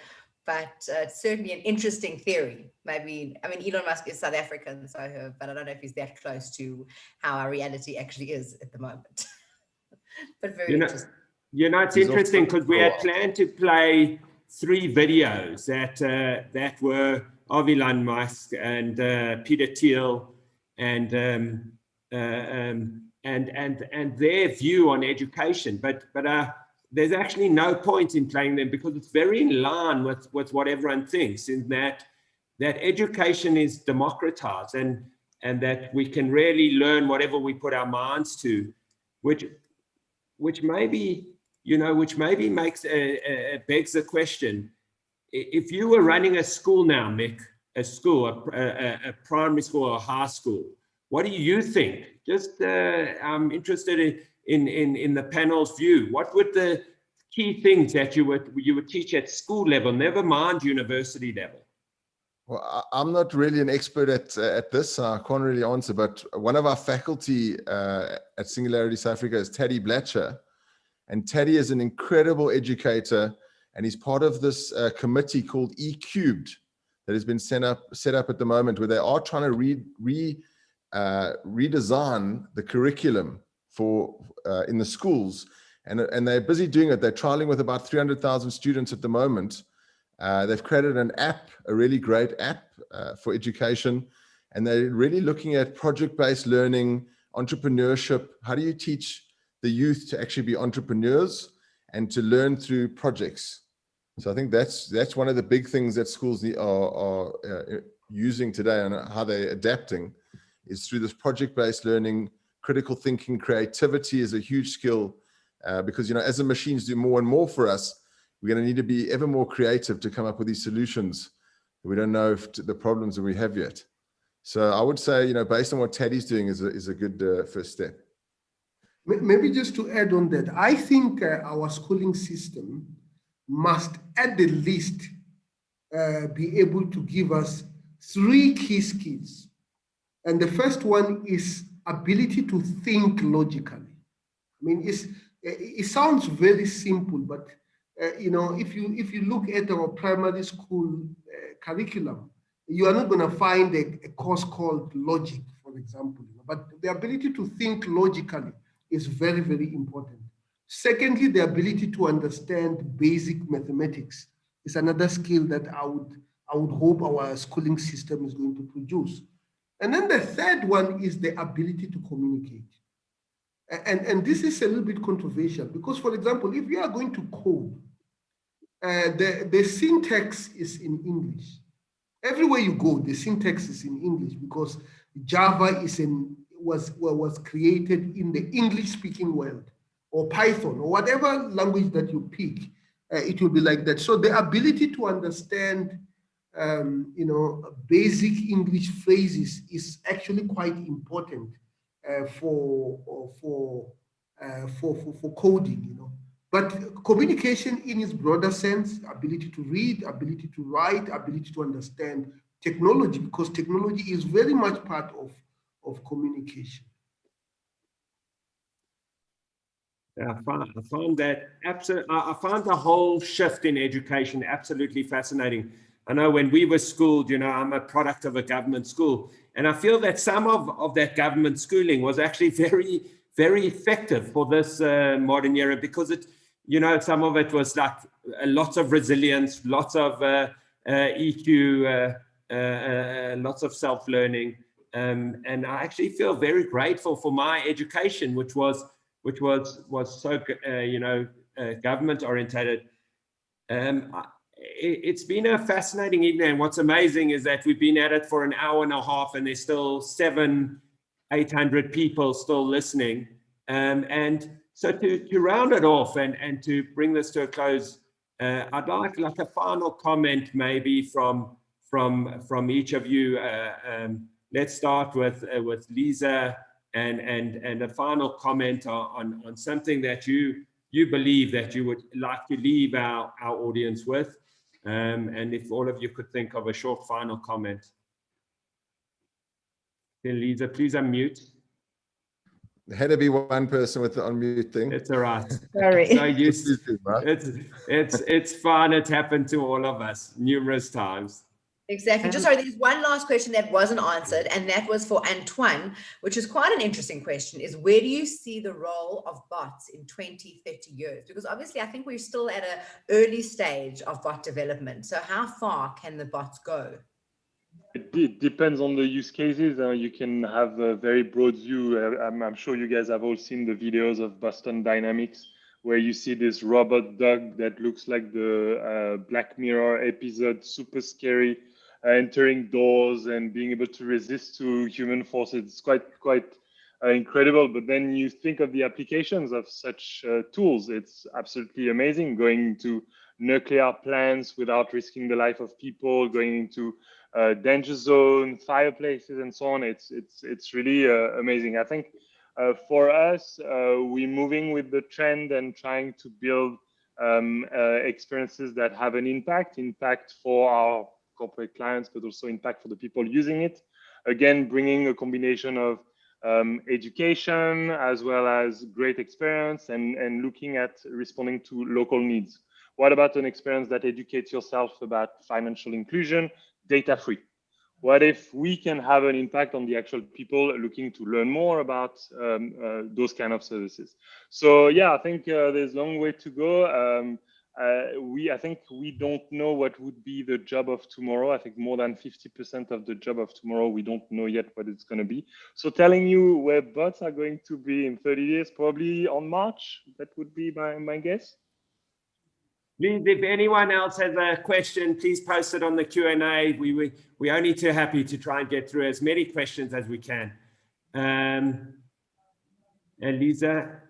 S6: But it's certainly an interesting theory. Maybe, I mean, Elon Musk is South African, but I don't know if he's that close to how our reality actually is at the moment. But very interesting.
S1: It's interesting because we had planned to play 3 videos that were of Elon Musk and Peter Thiel and their view on education, but there's actually no point in playing them, because it's very in line with what everyone thinks, in that education is democratized and that we can really learn whatever we put our minds to, which maybe makes begs the question: if you were running a school now, Mick, a primary school or a high school, what do you think? Just I'm interested in the panel's view. What would the key things that you would teach at school level, never mind university level?
S2: Well, I'm not really an expert at this, so I can't really answer. But one of our faculty at Singularity South Africa is Taddy Blatcher, and Taddy is an incredible educator. And he's part of this committee called E-Cubed that has been set up at the moment, where they are trying to redesign the curriculum for in the schools. And they're busy doing it. They're trialing with about 300,000 students at the moment. They've created an app, a really great app for education. And they're really looking at project-based learning entrepreneurship? How do you teach the youth to actually be entrepreneurs and to learn through projects? So I think that's one of the big things that schools are using today, and how they're adapting is through this project-based learning. Critical thinking, creativity is a huge skill, because, you know, as the machines do more and more for us, we're going to need to be ever more creative to come up with these solutions. We don't know if the problems that we have yet. So I would say, you know, based on what Taddy's doing is a good first step.
S3: Maybe just to add on that, I think our schooling system must at the least be able to give us 3 key skills. And the first one is ability to think logically. I mean, it sounds very simple, but you know, if you look at our primary school curriculum, you are not going to find a course called logic, for example. But the ability to think logically is very, very important. Secondly, the ability to understand basic mathematics is another skill that I would hope our schooling system is going to produce. And then the third one is the ability to communicate. And this is a little bit controversial because, for example, if you are going to code, the syntax is in English. Everywhere you go, the syntax is in English because Java was created in the English-speaking world, or Python, or whatever language that you pick, it will be like that. So the ability to understand, you know, basic English phrases is actually quite important for coding, you know. But communication in its broader sense, ability to read, ability to write, ability to understand technology, because technology is very much part of communication.
S1: I found that absolutely. I found the whole shift in education absolutely fascinating. I know when we were schooled, you know, I'm a product of a government school, and I feel that some of that government schooling was actually very, very effective for this modern era, because it, you know, some of it was like lots of resilience, lots of EQ, lots of self-learning, and I actually feel very grateful for my education, which was so you know, government orientated. It's been a fascinating evening, and what's amazing is that we've been at it for an hour and a half, and there's still 700-800 people still listening. And so to round it off and to bring this to a close, I'd like a final comment maybe from each of you. Let's start with Lisa, and a final comment on something that you believe that you would like to leave our audience with. And if all of you could think of a short final comment. Then Lisa, please unmute.
S2: There had to be one person with the unmute thing.
S1: It's all right.
S6: Sorry.
S1: So it's fun. It's happened to all of us numerous times.
S6: Exactly. Just sorry, there's one last question that wasn't answered, and that was for Antoine, which is quite an interesting question, is where do you see the role of bots in 20, 30 years? Because obviously I think we're still at an early stage of bot development. So how far can the bots go?
S8: It depends on the use cases. You can have a very broad view. I'm sure you guys have all seen the videos of Boston Dynamics, where you see this robot dog that looks like the Black Mirror episode, super scary, entering doors and being able to resist to human forces. It's quite incredible. But then you think of the applications of such tools. It's absolutely amazing, going into nuclear plants without risking the life of people, going into danger zone, fireplaces, and so on. It's really amazing. I think for us, we're moving with the trend and trying to build experiences that have an impact for our corporate clients, but also impact for the people using it. Again, bringing a combination of education as well as great experience, and looking at responding to local needs. What about an experience that educates yourself about financial inclusion, data-free? What if we can have an impact on the actual people looking to learn more about those kind of services? So yeah, I think there's a long way to go. I think we don't know what would be the job of tomorrow. I think more than 50% of the job of tomorrow, we don't know yet what it's going to be. So telling you where bots are going to be in 30 years, probably on March, that would be my guess.
S1: Please, if anyone else has a question, please post it on the Q&A. We're only too happy to try and get through as many questions as we can. Elisa?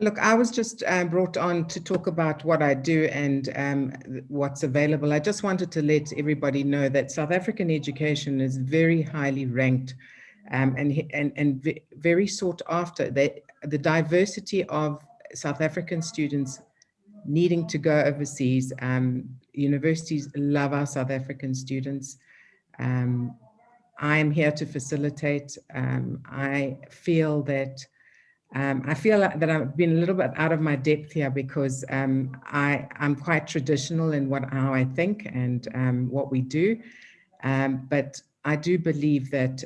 S4: Look, I was just brought on to talk about what I do and what's available. I just wanted to let everybody know that South African education is very highly ranked and very sought after. The diversity of South African students needing to go overseas. Universities love our South African students. I am here to facilitate. I feel that I've been a little bit out of my depth here because I'm quite traditional in how I think and what we do. But I do believe that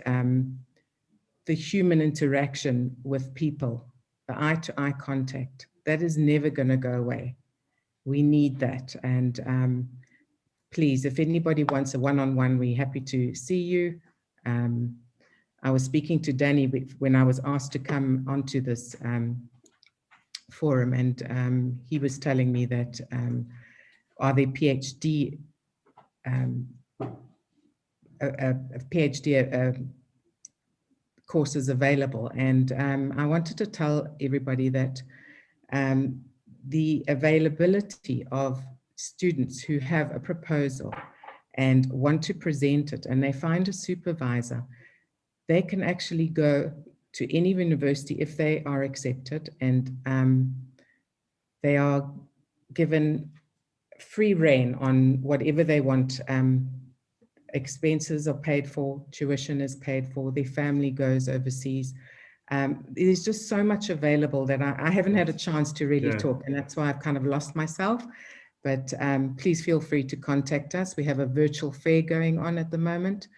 S4: the human interaction with people, the eye-to-eye contact, that is never going to go away. We need that. And please, if anybody wants a one-on-one, we're happy to see you. I was speaking to Danny when I was asked to come onto this forum, and he was telling me that are there PhD courses available? And I wanted to tell everybody that the availability of students who have a proposal and want to present it, and they find a supervisor, they can actually go to any university if they are accepted, and they are given free rein on whatever they want. Expenses are paid for, tuition is paid for, their family goes overseas. There's just so much available that I haven't had a chance to really talk, and that's why I've kind of lost myself. But please feel free to contact us. We have a virtual fair going on at the moment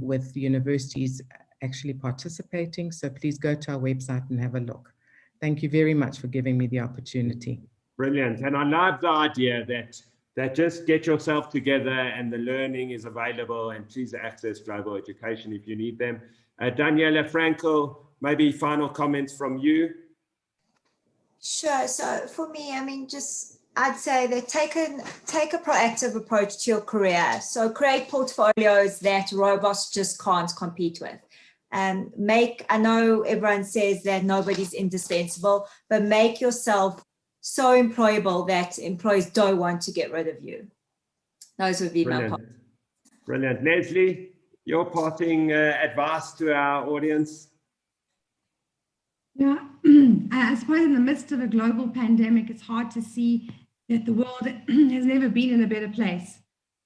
S4: with universities actually participating. So please go to our website and have a look. Thank you very much for giving me the opportunity.
S1: Brilliant. And I love the idea that just get yourself together and the learning is available, and please access global education if you need them. Daniela Frankel, maybe final comments from you.
S5: Sure. So for me, I mean, I'd say that take a proactive approach to your career. So create portfolios that robots just can't compete with. I know everyone says that nobody's indispensable, but make yourself so employable that employees don't want to get rid of you. Those would be my points.
S1: Brilliant. Lesley, your parting advice to our audience?
S7: Yeah, I suppose in the midst of a global pandemic, it's hard to see that the world has never been in a better place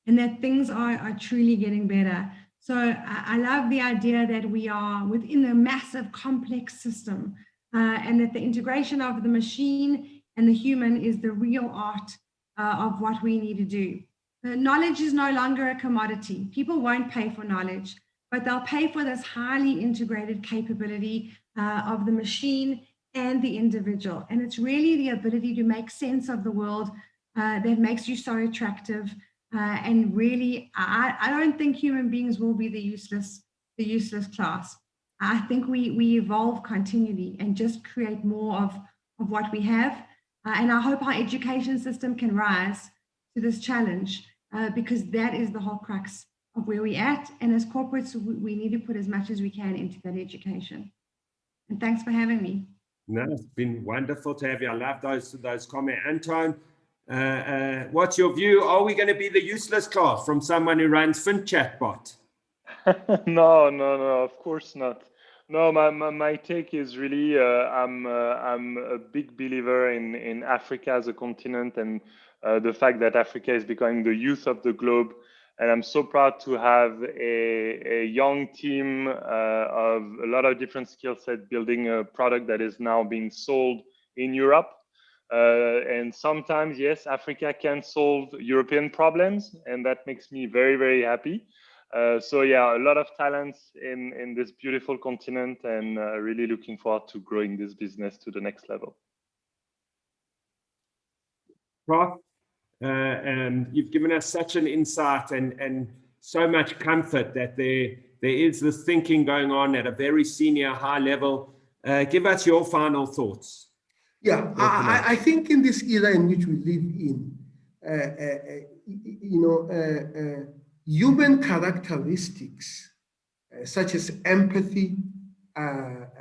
S7: and that things are truly getting better. So I love the idea that we are within a massive complex system and that the integration of the machine and the human is the real art of what we need to do. Knowledge is no longer a commodity. People won't pay for knowledge, but they'll pay for this highly integrated capability of the machine and the individual. And it's really the ability to make sense of the world that makes you so attractive. And really, I don't think human beings will be the useless class. I think we evolve continually and just create more of what we have. And I hope our education system can rise to this challenge because that is the whole crux of where we're at. And as corporates, we need to put as much as we can into that education. And thanks for having me.
S1: No, it's been wonderful to have you. I love those comments. Anton, what's your view? Are we going to be the useless class from someone who runs FinChatbot?
S8: No, of course not. No, my take is really I'm a big believer in Africa as a continent and the fact that Africa is becoming the youth of the globe. And I'm so proud to have a young team of a lot of different skill sets building a product that is now being sold in Europe. And sometimes, yes, Africa can solve European problems, and that makes me very, very happy. So yeah, a lot of talents in this beautiful continent, and really looking forward to growing this business to the next level.
S1: Prof, you've given us such an insight and so much comfort that there is this thinking going on at a very senior, high level. Give us your final thoughts.
S3: Yeah, I think in this era in which we live in, human characteristics such as empathy are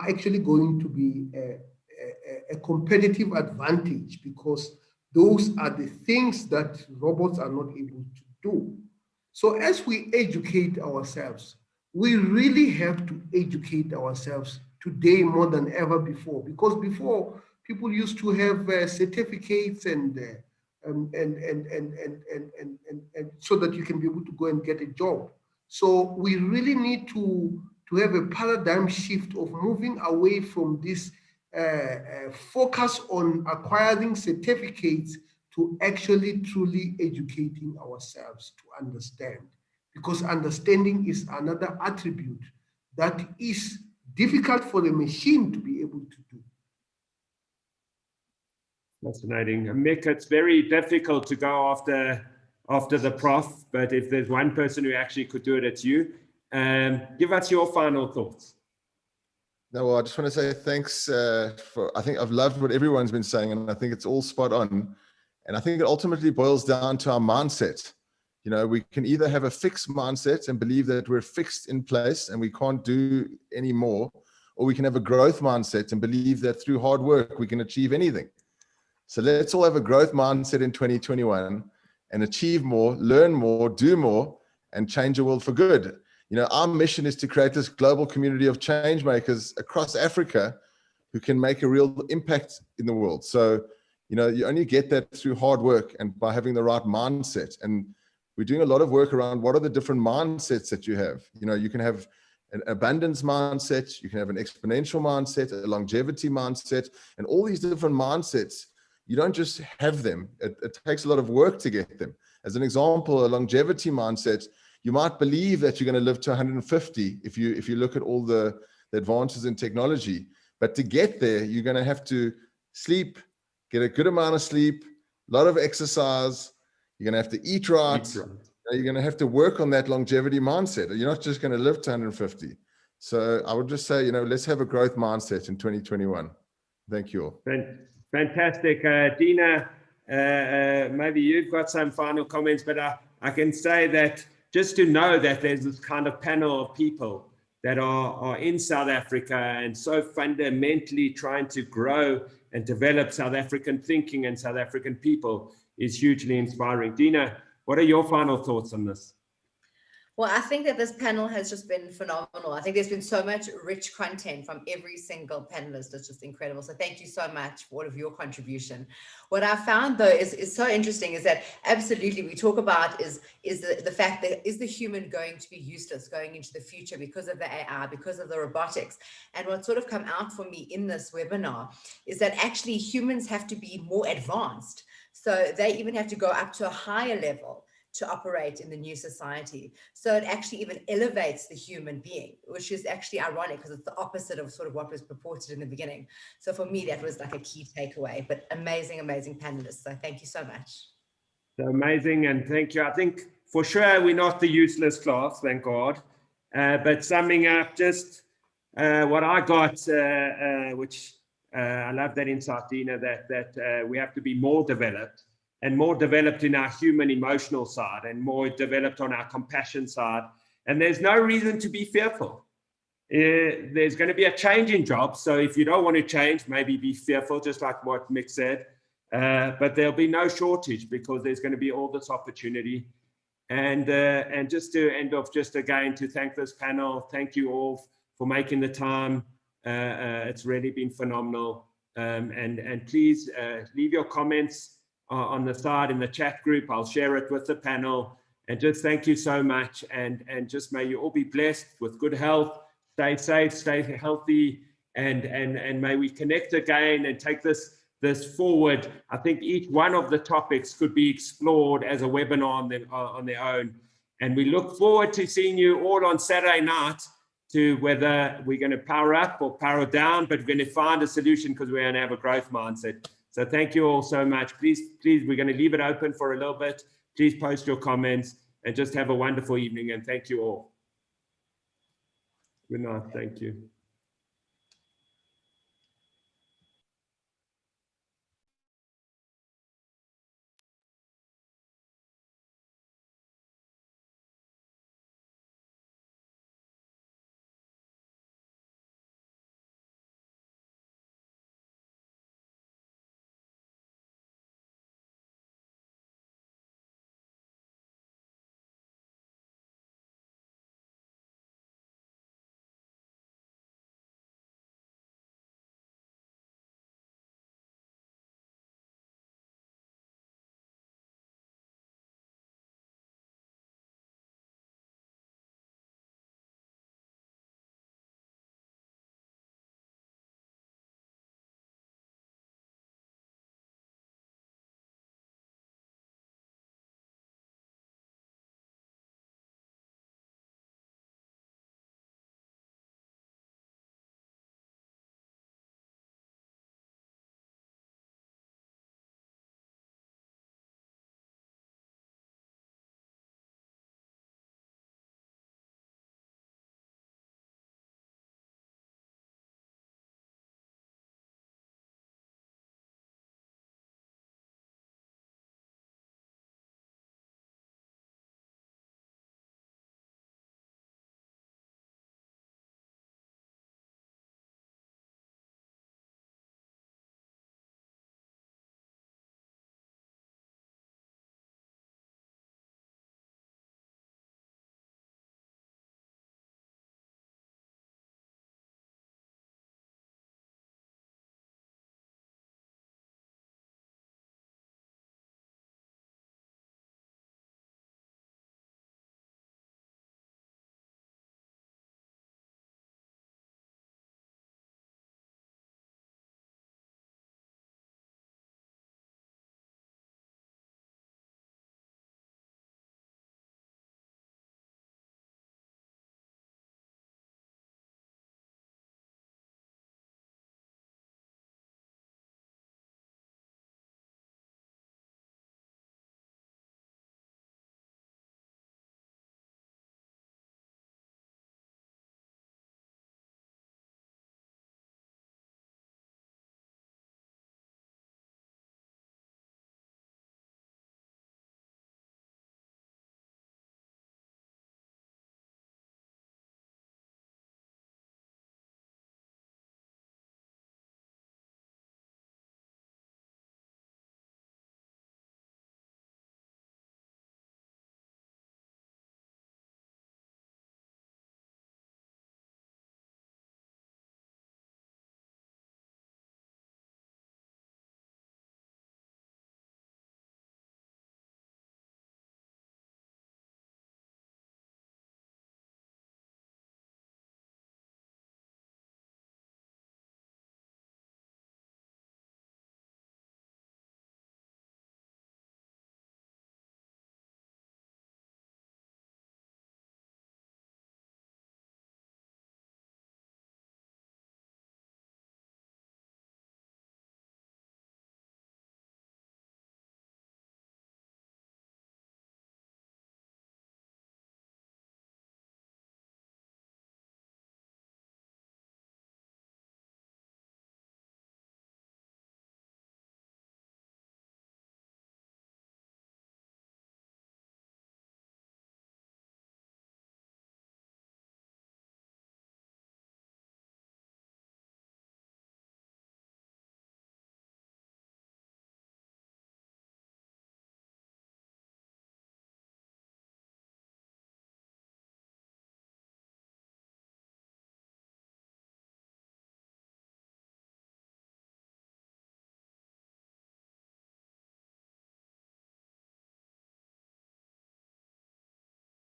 S3: actually going to be a competitive advantage, because those are the things that robots are not able to do. So as we educate ourselves, we really have to educate ourselves today more than ever before, because before people used to have certificates and so that you can be able to go and get a job. So we really need to have a paradigm shift of moving away from this focus on acquiring certificates to actually truly educating ourselves to understand, because understanding is another attribute that is difficult for the machine to be able to do.
S1: Fascinating. Mick, it's very difficult to go after the Prof, but if there's one person who actually could do it, it's you. Give us your final thoughts.
S2: No, well, I just want to say thanks I think I've loved what everyone's been saying, and I think it's all spot on. And I think it ultimately boils down to our mindset. You know, we can either have a fixed mindset and believe that we're fixed in place and we can't do any more, or we can have a growth mindset and believe that through hard work, we can achieve anything. So let's all have a growth mindset in 2021 and achieve more, learn more, do more, and change the world for good. You know, our mission is to create this global community of change makers across Africa who can make a real impact in the world. So, you know, you only get that through hard work and by having the right mindset. And we're doing a lot of work around what are the different mindsets that you have. You know, you can have an abundance mindset, you can have an exponential mindset, a longevity mindset, and all these different mindsets. You don't just have them. It takes a lot of work to get them. As an example, a longevity mindset, you might believe that you're going to live to 150 if you look at all the advances in technology. But to get there, you're going to have to sleep, get a good amount of sleep, a lot of exercise. You're going to have to eat right. You're going to have to work on that longevity mindset. You're not just going to live to 150. So I would just say, you know, let's have a growth mindset in 2021. Thank you all.
S1: Fantastic. Dina, maybe you've got some final comments, but I can say that just to know that there's this kind of panel of people that are in South Africa and so fundamentally trying to grow and develop South African thinking and South African people is hugely inspiring. Dina, what are your final thoughts on this?
S6: Well, I think that this panel has just been phenomenal. I think there's been so much rich content from every single panelist. It's just incredible. So thank you so much for all of your contribution. What I found, though, is so interesting is that absolutely we talk about is the fact that is the human going to be useless going into the future because of the AI, because of the robotics. And what sort of come out for me in this webinar is that actually humans have to be more advanced. So they even have to go up to a higher level to operate in the new society. So it actually even elevates the human being, which is actually ironic because it's the opposite of sort of what was purported in the beginning. So for me, that was like a key takeaway, but amazing, amazing panelists. So thank you so much.
S1: So amazing, and thank you. I think for sure we're not the useless class, thank God. But summing up just what I got, which I love that insight, Dina, that we have to be more developed and more developed in our human emotional side and more developed on our compassion side. And there's no reason to be fearful. There's going to be a change in jobs. So if you don't want to change, maybe be fearful, just like what Mick said. But there'll be no shortage because there's going to be all this opportunity. And just to end off, just again, to thank this panel. Thank you all for making the time. It's really been phenomenal. And please leave your comments on the side in the chat group. I'll share it with the panel. And just thank you so much. And just may you all be blessed with good health. Stay safe, stay healthy, and may we connect again and take this forward. I think each one of the topics could be explored as a webinar on their own. And we look forward to seeing you all on Saturday night to whether we're going to power up or power down, but we're going to find a solution because we're going to have a growth mindset. So So thank you all so much. Please, we're going to leave it open for a little bit. Please post your comments and just have a wonderful evening. And thank you all. Good night. Thank you.